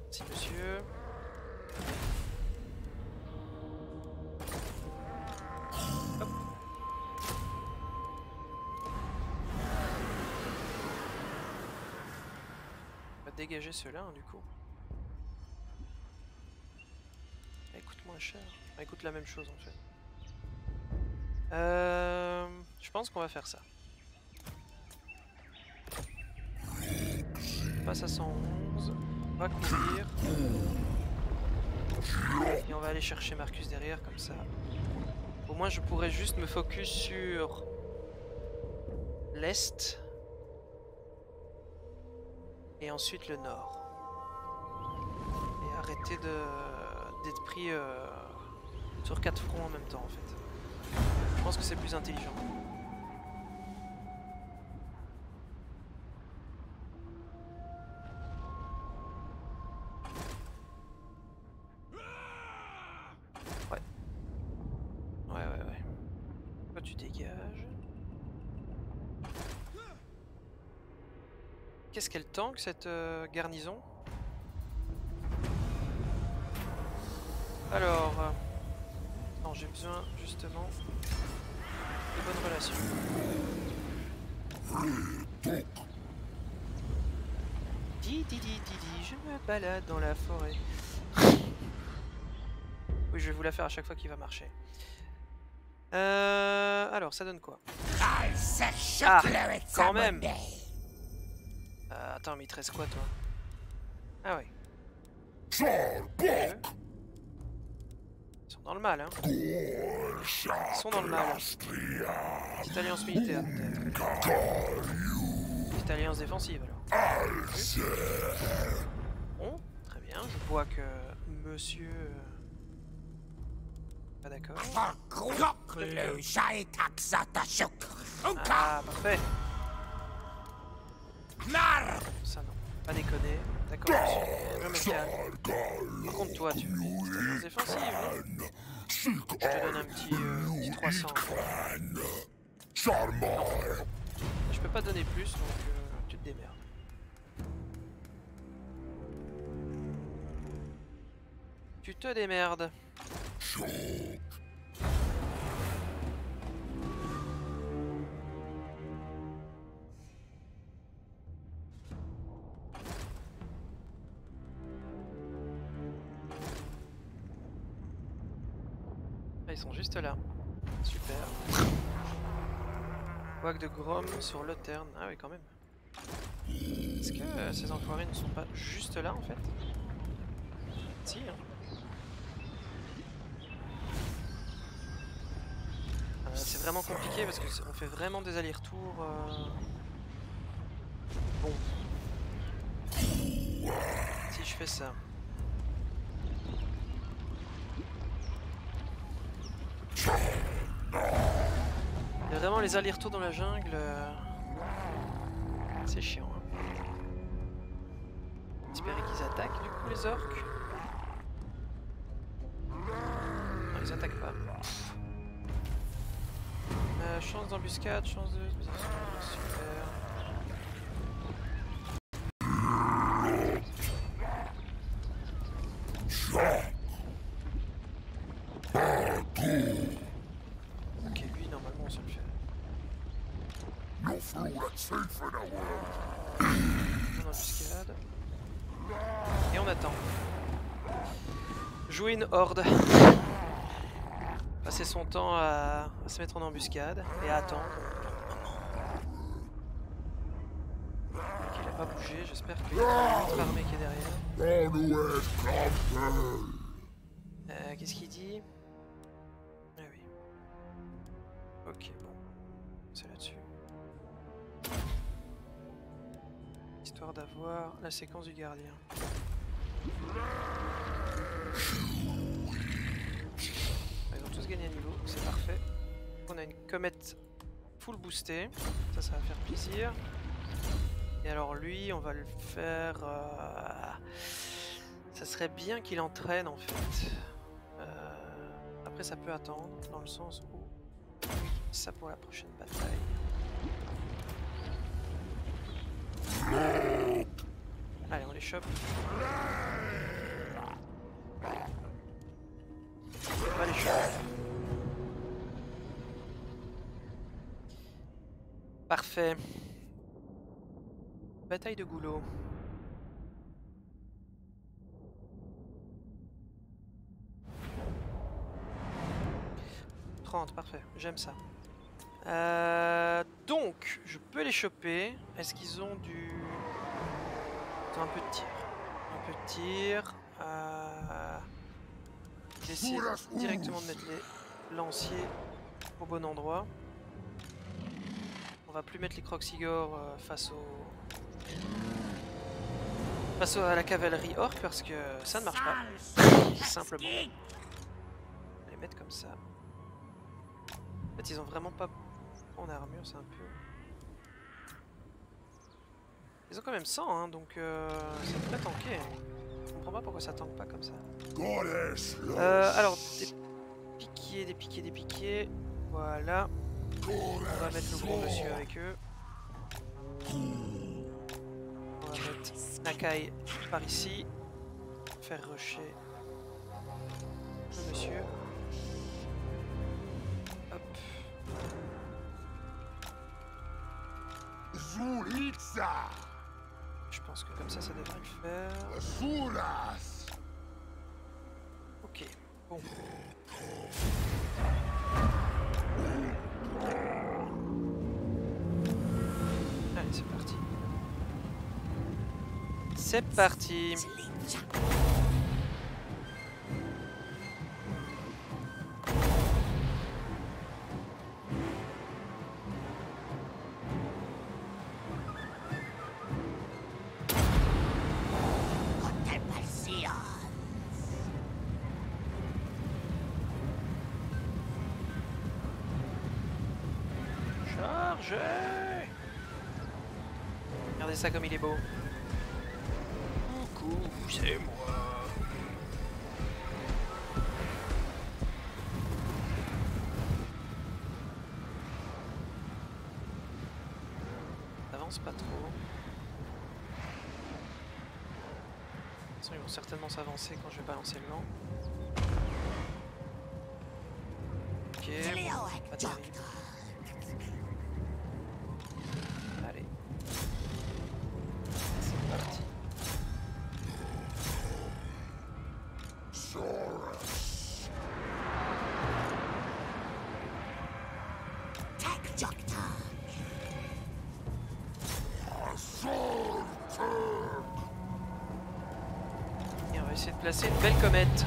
[SPEAKER 1] Merci, monsieur. Hop. On va dégager ceux-là, hein, du coup. Ça coûte moins cher. Ça coûte la même chose, en fait. Je pense qu'on va faire ça. On passe à 111. On va courir. Et on va aller chercher Marcus derrière, comme ça. Au moins, je pourrais juste me focus sur l'Est. Et ensuite le Nord. Et arrêter d'être pris sur 4 fronts en même temps, en fait. Je pense que c'est plus intelligent. Ouais. Ouais. Toi, tu dégages. Qu'est-ce qu'elle tank, cette garnison? Alors... non, j'ai besoin, justement... de bonnes relations. Je me balade dans la forêt. Oui, je vais vous la faire à chaque fois qu'il va marcher. Alors, ça donne quoi? Ah, quand même. Attends, mais il te reste quoi, toi? Ah ouais. Ils sont dans le mal, hein. Ils sont dans le mal. Petite alliance militaire, peut-être. Petite alliance défensive, alors. Bon, très bien. Je vois que monsieur... Pas d'accord. Ah, parfait. Ça non, pas déconner. D'accord, monsieur. Je me calme. Par contre, toi, tu veux une alliance défensive, non? Je te donne un petit 300. Non. Je peux pas donner plus, donc tu te démerdes. Tu te démerdes. Ah, ils sont juste là. Super. Wag de Grom sur le Tern. Ah oui, quand même. Est-ce que ces enfoirés ne sont pas juste là, en fait? Si, hein. C'est vraiment compliqué parce qu'on fait vraiment des allers-retours. Bon. Si je fais ça. Il y a vraiment les allers-retours dans la jungle. C'est chiant. Hein. J'espérais qu'ils attaquent du coup les orques. Non, ils attaquent pas. Chance d'embuscade, chance de... Super. Ok, lui normalement on se le fait. En embuscade. Et on attend. Jouer une horde. Passer son temps à se mettre en embuscade et à attendre. Il a pas bougé, j'espère qu'il y a une autre armée qui est derrière. Qu'est-ce qu'il dit? Ah oui. Ok, bon. C'est là-dessus. Histoire d'avoir la séquence du gardien. Ils ont tous gagné un niveau, c'est parfait. On a une comète full boostée, ça va faire plaisir. Et alors lui, on va le faire... Ça serait bien qu'il entraîne en fait. Après ça peut attendre, dans le sens où... Ça pour la prochaine bataille. Allez, on les chope. On va les choper. Parfait. Bataille de goulot. Parfait, j'aime ça. Donc, je peux les choper. Est-ce qu'ils ont du... Ils ont un peu de tir. Un peu de tir. J'essaie directement de mettre les lanciers au bon endroit. On va plus mettre les Croxigor face à la cavalerie orc parce que ça ne marche pas. Simplement. On va les mettre comme ça. En fait, ils ont vraiment pas en armure, c'est un peu... Ils ont quand même 100, hein, donc ça devrait tanker. Je comprends pas pourquoi ça tank pas comme ça. Alors, des piquiers. Voilà. On va mettre le gros monsieur avec eux. On va mettre Nakai par ici. Faire rusher le monsieur. Hop. Je pense que comme ça devrait le faire. Ok, bon. Allez, c'est parti. C'est parti. Chargez! Regardez ça comme il est beau. Coucou, c'est moi. Avance pas trop. De toute façon, ils vont certainement s'avancer quand je vais balancer le vent. Ok, pas terrible. Allez. C'est parti. Et on va essayer de placer une belle comète.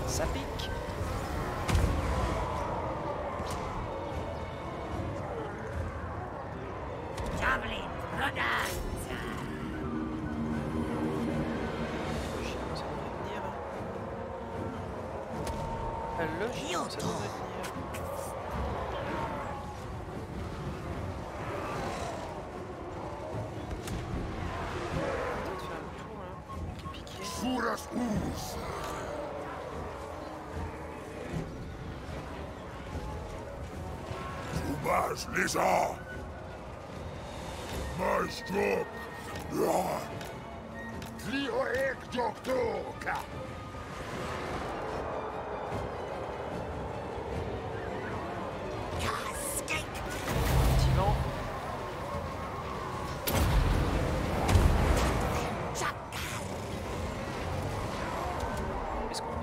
[SPEAKER 1] Ça pique. Logiquement, ça devrait tenir. Peut-être faire le tour là, qui est piqué.
[SPEAKER 2] Les gens! Majtok! Trioek Doktoka!
[SPEAKER 1] Petit vent. Est-ce qu'on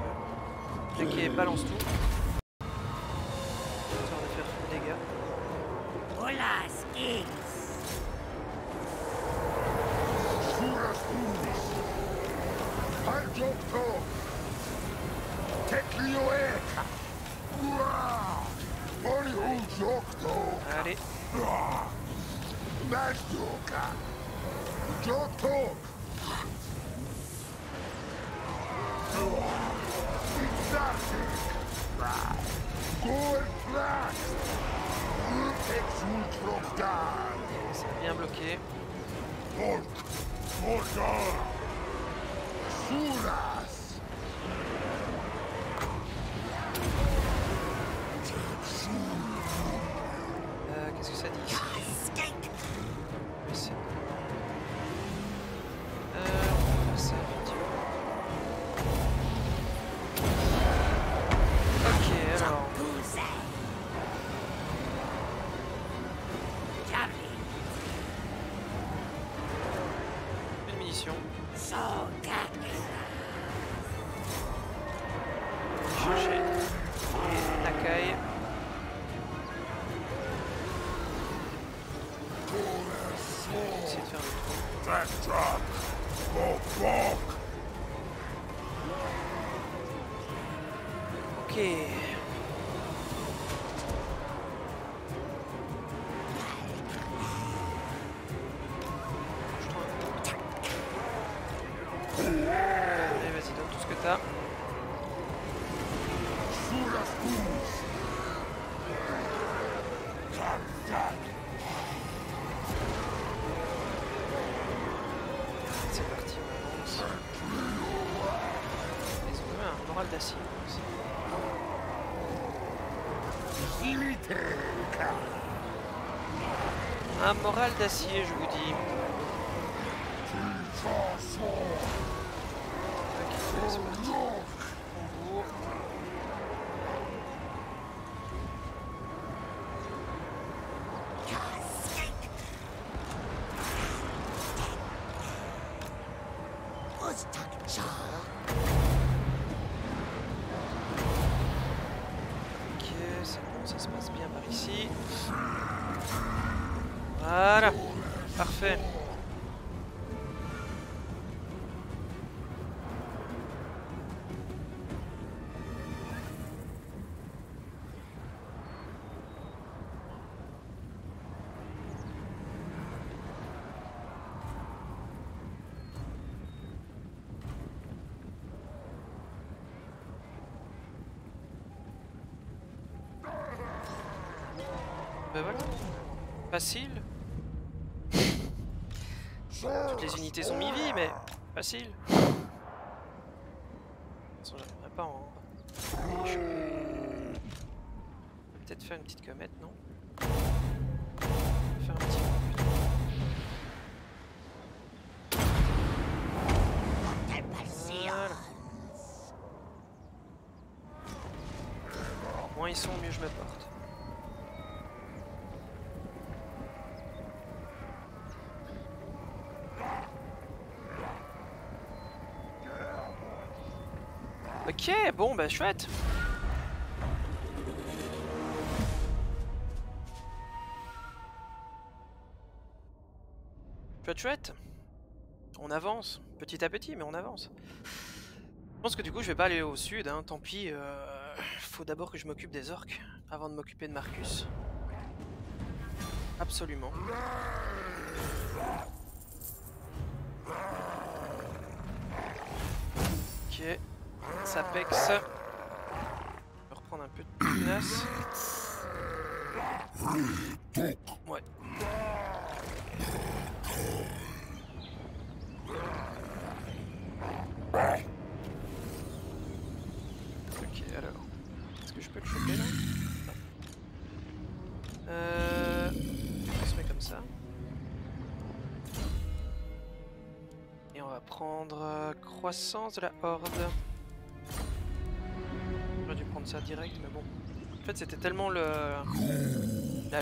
[SPEAKER 1] peut? Ok, balance tout. Histoire de faire full dégâts. Allez. C'est bien bloqué. Qu'est-ce que ça dit ici? On va faire ça effectivement. Ok, alors. Une munition. Chercher les Nakai. Essayer de faire le tour. Ok. Allez, vas-y, donne tout ce que t'as. d'acier. Aussi. Un moral d'acier, je vous dis. Ok, c'est parti. Tambour. Ok, c'est bon, ça se passe bien par ici. Voilà, parfait. Ben voilà, facile. Toutes les unités sont mi-vie, mais facile. J'aimerais pas en... Peut-être faire une petite comète, non? Faire un petit... Voilà. Moins ils sont, mieux je me porte. Ok, bon bah chouette. Chouette. On avance, petit à petit, mais on avance. Je pense que du coup je vais pas aller au sud, hein, tant pis. Faut d'abord que je m'occupe des orques, avant de m'occuper de Marcus. Absolument. Ok. Ça pexe. Je vais reprendre un peu de pugnace. Ouais. Ok, alors. Est-ce que je peux le choper là? On se met comme ça. Et on va prendre croissance de la horde. J'aurais dû prendre ça direct, mais bon. En fait, c'était tellement la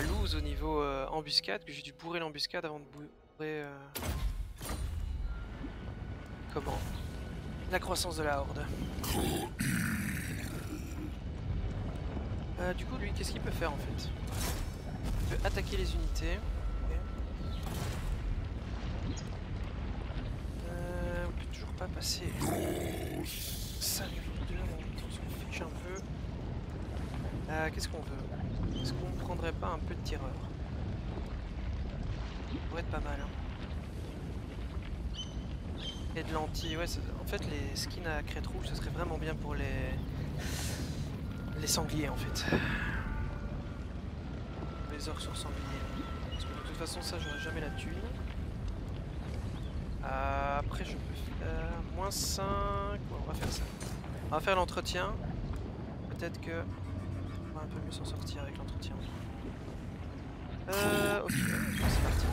[SPEAKER 1] loose au niveau embuscade que j'ai dû bourrer l'embuscade avant de bourrer... Comment? La croissance de la horde. Du coup, lui, qu'est-ce qu'il peut faire en fait? Il peut attaquer les unités. Okay. On peut toujours pas passer. Ça, niveau 2, on s'en fiche un peu. Qu'est-ce qu'on veut? Est-ce qu'on prendrait pas un peu de tireur? Ça pourrait être pas mal. Hein. Et de lentilles, ouais, en fait les skins à crête rouge, ce serait vraiment bien pour les sangliers en fait. Les orques sur sangliers. Parce que de toute façon ça j'aurai jamais la thune. Après je peux faire moins 5. Ouais, on va faire ça. On va faire l'entretien. Peut-être que on va un peu mieux s'en sortir avec l'entretien. Ok, c'est parti.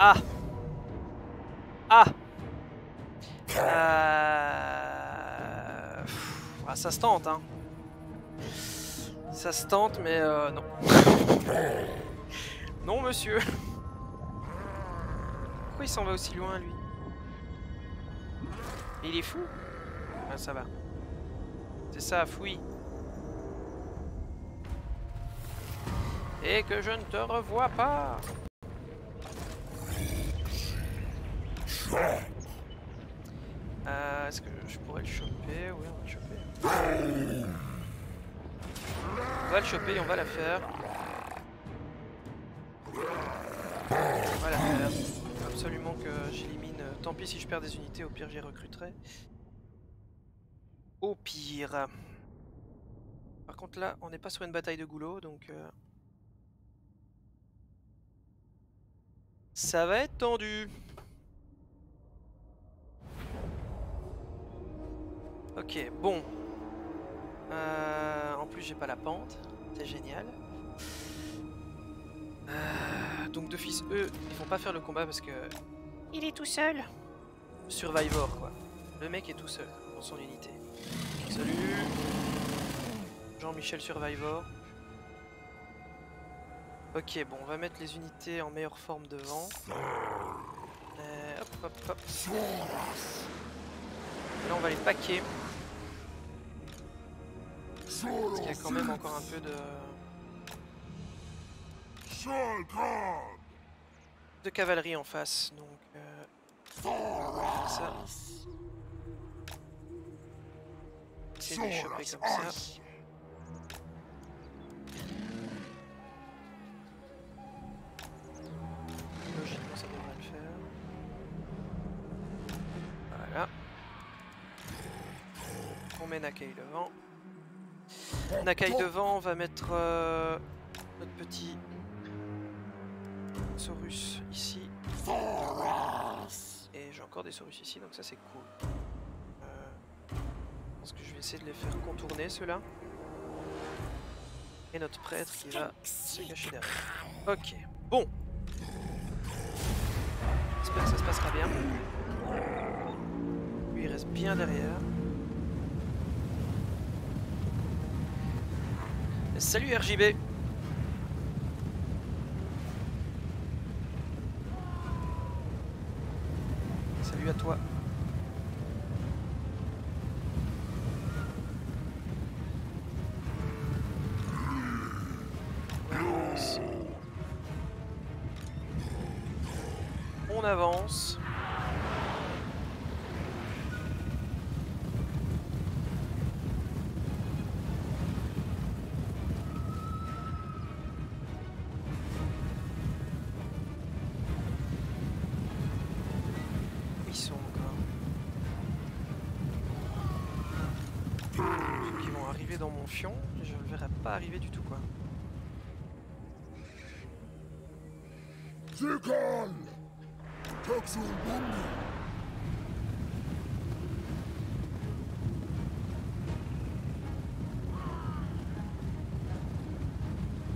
[SPEAKER 1] Ah! Ah! Ah, ça se tente, hein. Ça se tente, mais non. Non, monsieur. Pourquoi il s'en va aussi loin, lui? Il est fou? Ah, ça va. C'est ça, fouille. Et que je ne te revois pas. Est-ce que je pourrais le choper? Oui, on va le choper. On va le choper et on va la faire. On va la faire. Il faut absolument que j'élimine tant pis si je perds des unités, au pire j'y recruterai. Au pire. Par contre là, on n'est pas sur une bataille de goulot, donc... ça va être tendu. Ok, bon. En plus j'ai pas la pente, c'est génial. Donc d'office, eux, ils vont pas faire le combat parce que... il est tout seul. Survivor, quoi. Le mec est tout seul dans son unité. Salut Jean-Michel Survivor. Ok, bon, on va mettre les unités en meilleure forme devant. Hop, hop, hop. Là, on va les paquer. Parce qu'il y a quand même encore un peu de cavalerie en face, donc ça. Essayer de les choper comme ça. Logiquement ça devrait le faire. Voilà. On met Nakai devant. Nakai devant, on va mettre notre petit Saurus ici. Et j'ai encore des Saurus ici, donc ça c'est cool. Je pense que je vais essayer de les faire contourner ceux-là. Et notre prêtre qui va se cacher derrière. Ok, bon. J'espère que ça se passera bien. Lui il reste bien derrière. Salut RJB. Salut à toi. On avance. Ils sont encore. Ceux qui vont arriver dans mon fion, je ne le verrai pas arriver du tout quoi. Se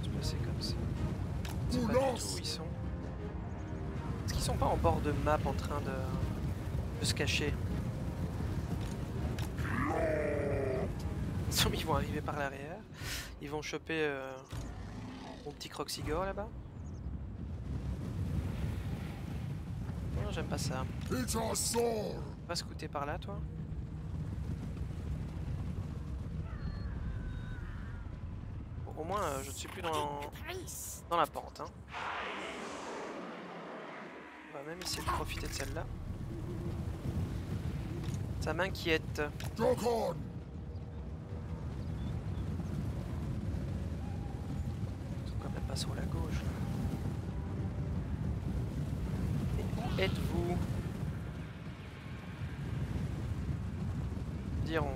[SPEAKER 1] passer comme ça. Je sais pas du tout où ils sont. Est-ce qu'ils sont pas en bord de map en train de se cacher? Ils vont arriver par l'arrière. Ils vont choper mon petit Croxigore là-bas. Non, j'aime pas ça. Va scouter par là, toi. Bon, au moins, je ne suis plus dans la pente. Hein. On va même essayer de profiter de celle-là. Ça m'inquiète. Ils sont quand même pas sur la gauche. Et êtes-vous? Dire, on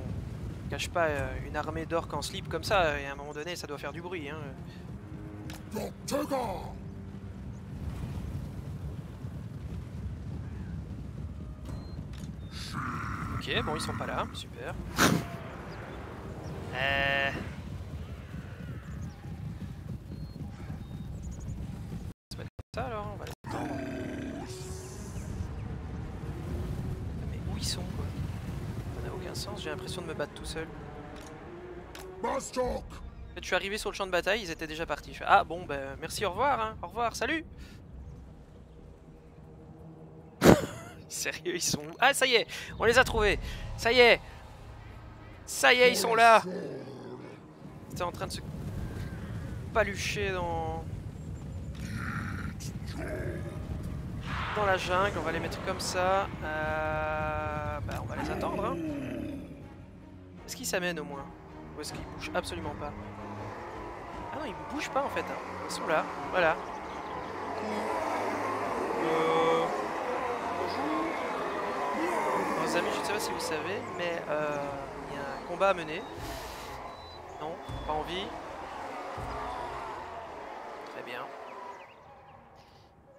[SPEAKER 1] cache pas une armée d'orques en slip comme ça, et à un moment donné, ça doit faire du bruit. Hein. Ok, bon, ils sont pas là, super. On va se mettre comme ça alors, on va les attendre. Mais où ils sont quoi? Ça n'a aucun sens, j'ai l'impression de me battre tout seul. En fait, je suis arrivé sur le champ de bataille, ils étaient déjà partis. Je fais, ah bon, ben merci, au revoir, hein. Au revoir, salut. Sérieux, ils sont où? Ah, ça y est, on les a trouvés. Ça y est. Ça y est, ils sont là. C'était en train de se palucher dans la jungle. On va les mettre comme ça. Bah, on va les attendre. Hein. Est-ce qu'ils s'amènent au moins? Ou est-ce qu'ils bougent absolument pas? Ah non, ils ne bougent pas en fait. Hein. Ils sont là. Voilà. Bonjour. chers amis, je ne sais pas si vous savez, mais il y a un combat à mener. Non, pas envie. Très bien.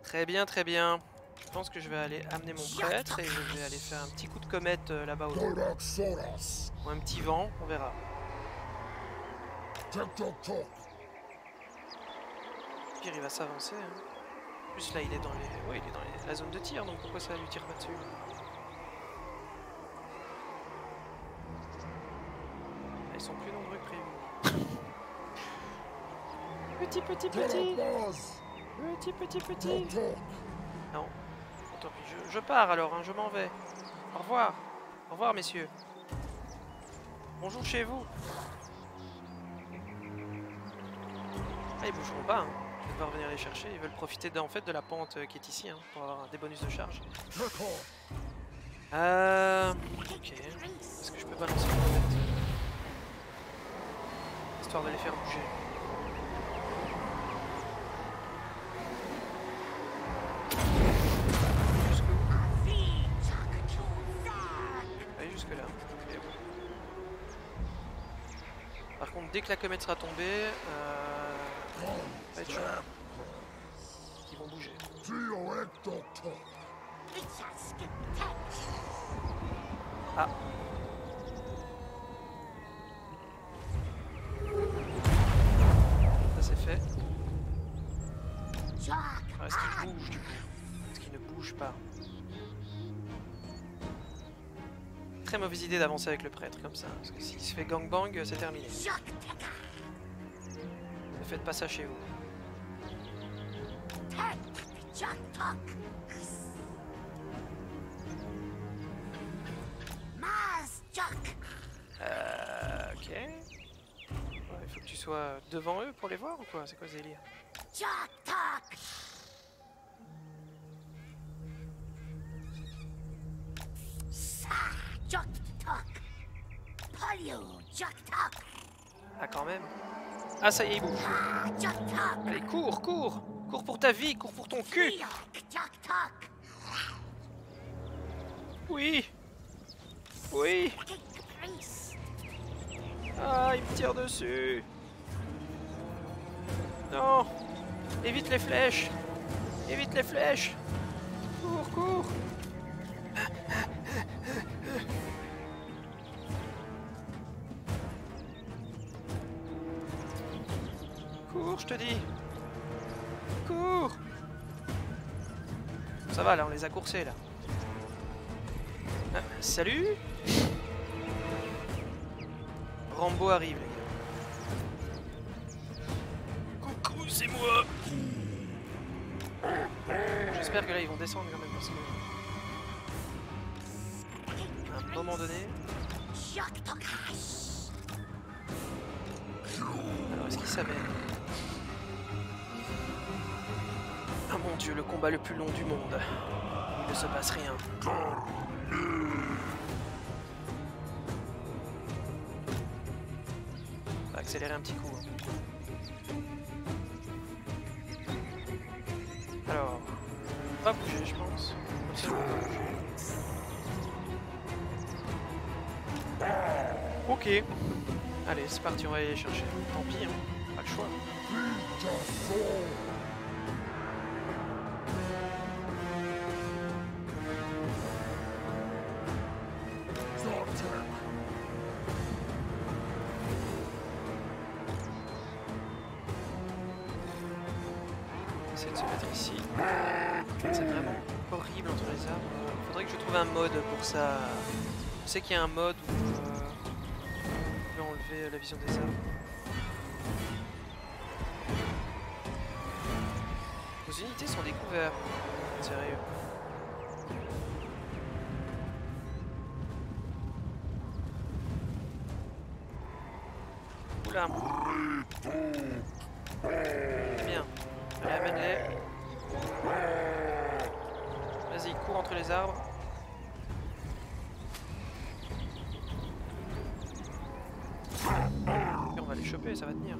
[SPEAKER 1] Très bien, très bien. Je pense que je vais aller amener mon prêtre et je vais aller faire un petit coup de comète là-bas au loin. Ou un petit vent, on verra. Pire, il va s'avancer. Hein. En plus, là, il est dans les... Oui, il est dans la zone de tir, donc pourquoi ça lui tire pas dessus? Ils sont plus nombreux que prévu. Petit. Non. Tant pis, je pars alors, hein, je m'en vais. Au revoir. Au revoir, messieurs. Bonjour chez vous. Ah, ils bougeront pas, hein. Je vais devoir venir les chercher. Ils veulent profiter en fait de la pente qui est ici, hein, pour avoir des bonus de charge. Ok. Est-ce que je peux balancer une comète? Histoire de les faire bouger. Par contre, dès que la comète sera tombée, ça va être chaud. Ils vont bouger. Ah. Ça c'est fait. Alors, est-ce qu'il bouge du coup? Est-ce qu'il ne bouge pas? Très mauvaise idée d'avancer avec le prêtre comme ça, parce que s'il se fait gangbang, c'est terminé. Ne faites pas ça chez vous. Ok. Ouais, il faut que tu sois devant eux pour les voir ou quoi? C'est quoi ce délire? Ah quand même. Ah ça y est, il bouge. Allez, cours, cours. Cours pour ta vie, cours pour ton cul. Oui. Oui. Ah, il me tire dessus. Non. Évite les flèches. Évite les flèches. Cours, cours. Cours, je te dis. Cours. Ça va, là, on les a coursés, là. Ah, salut. Rambo arrive, les gars. Coucou, c'est moi. J'espère que là, ils vont descendre quand même, parce que... À un moment donné... Alors, est-ce qu'ils s'amènent? Ah mon dieu, le combat le plus long du monde. Il ne se passe rien. On va accélérer un petit coup. Alors, on va bouger, je pense. Ok. Allez, c'est parti, on va aller les chercher. Tant pis, hein. Pas le choix. Essayer de se mettre ici. C'est vraiment horrible entre les arbres. Faudrait que je trouve un mode pour ça. Je sais qu'il y a un mode où on peut enlever la vision des arbres. Vos unités sont découvertes. Sérieux. Oula. C'est bien. Allez, amène-les. Vas-y, cours entre les arbres. Et on va les choper, ça va tenir.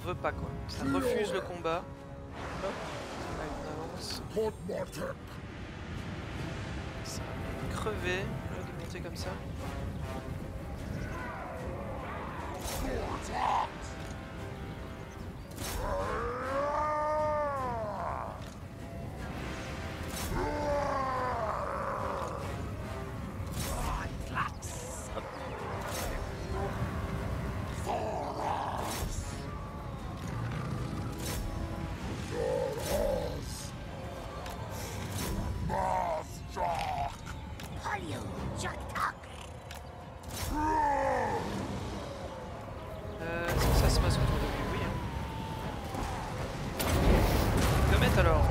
[SPEAKER 1] veut pas quoi. Ça refuse le combat. Hop, là, on avance. Ça va crever de monter comme ça. Est-ce que ça se passe autour de lui? Oui. Hein. Comet alors.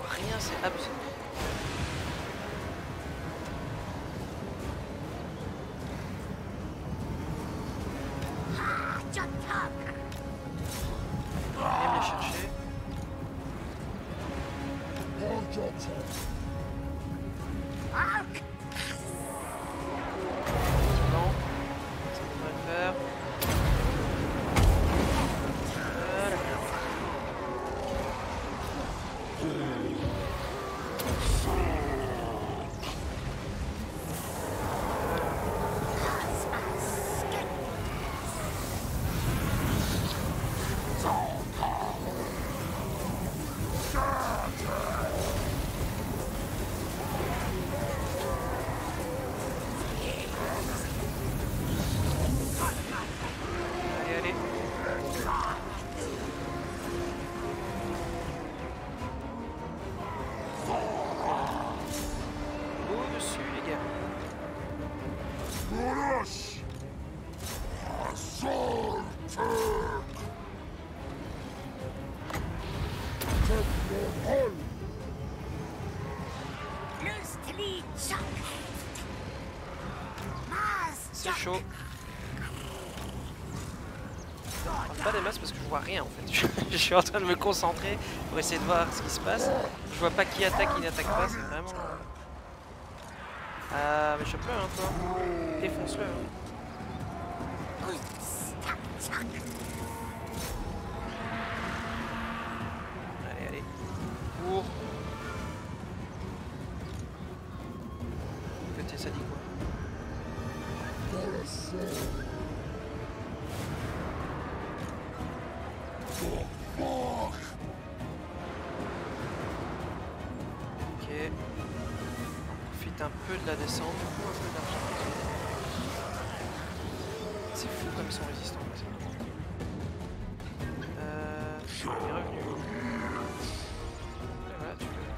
[SPEAKER 1] Rien, c'est abusé. Viens me chercher. Non, ça devrait le faire. Voilà. Allez, allez. Au-dessus, les gars. C'est chaud. Pas des masses parce que je vois rien en fait. Je suis en train de me concentrer pour essayer de voir ce qui se passe. Je vois pas qui attaque, qui n'attaque pas, c'est vraiment... Ah mais je peux hein toi. Défonce-le. Allez, allez. Cours. Côté ça dit quoi? Ok. On profite un peu de la descente, un peu d'argent. C'est fou comme ils sont résistants. Il est revenu. Voilà, tu peux.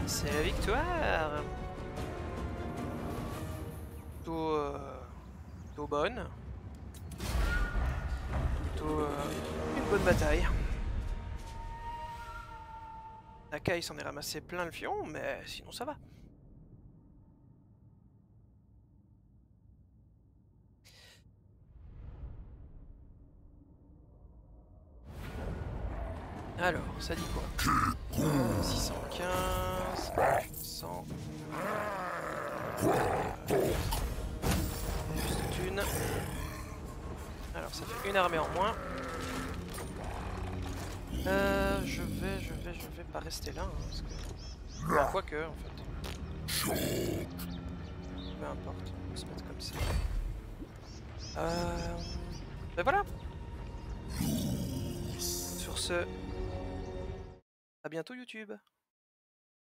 [SPEAKER 1] C'est la victoire. Plutôt bonne. Plutôt une bonne bataille. Nakai s'en est ramassé plein le fion, mais sinon ça va. Alors, ça dit quoi? 615, 100. Juste une. Alors, ça fait une armée en moins. Je vais pas rester là, hein, parce que... Enfin, quoique, en fait. Peu importe, on va se mettre comme ça. Ben voilà. Sur ce, à bientôt YouTube.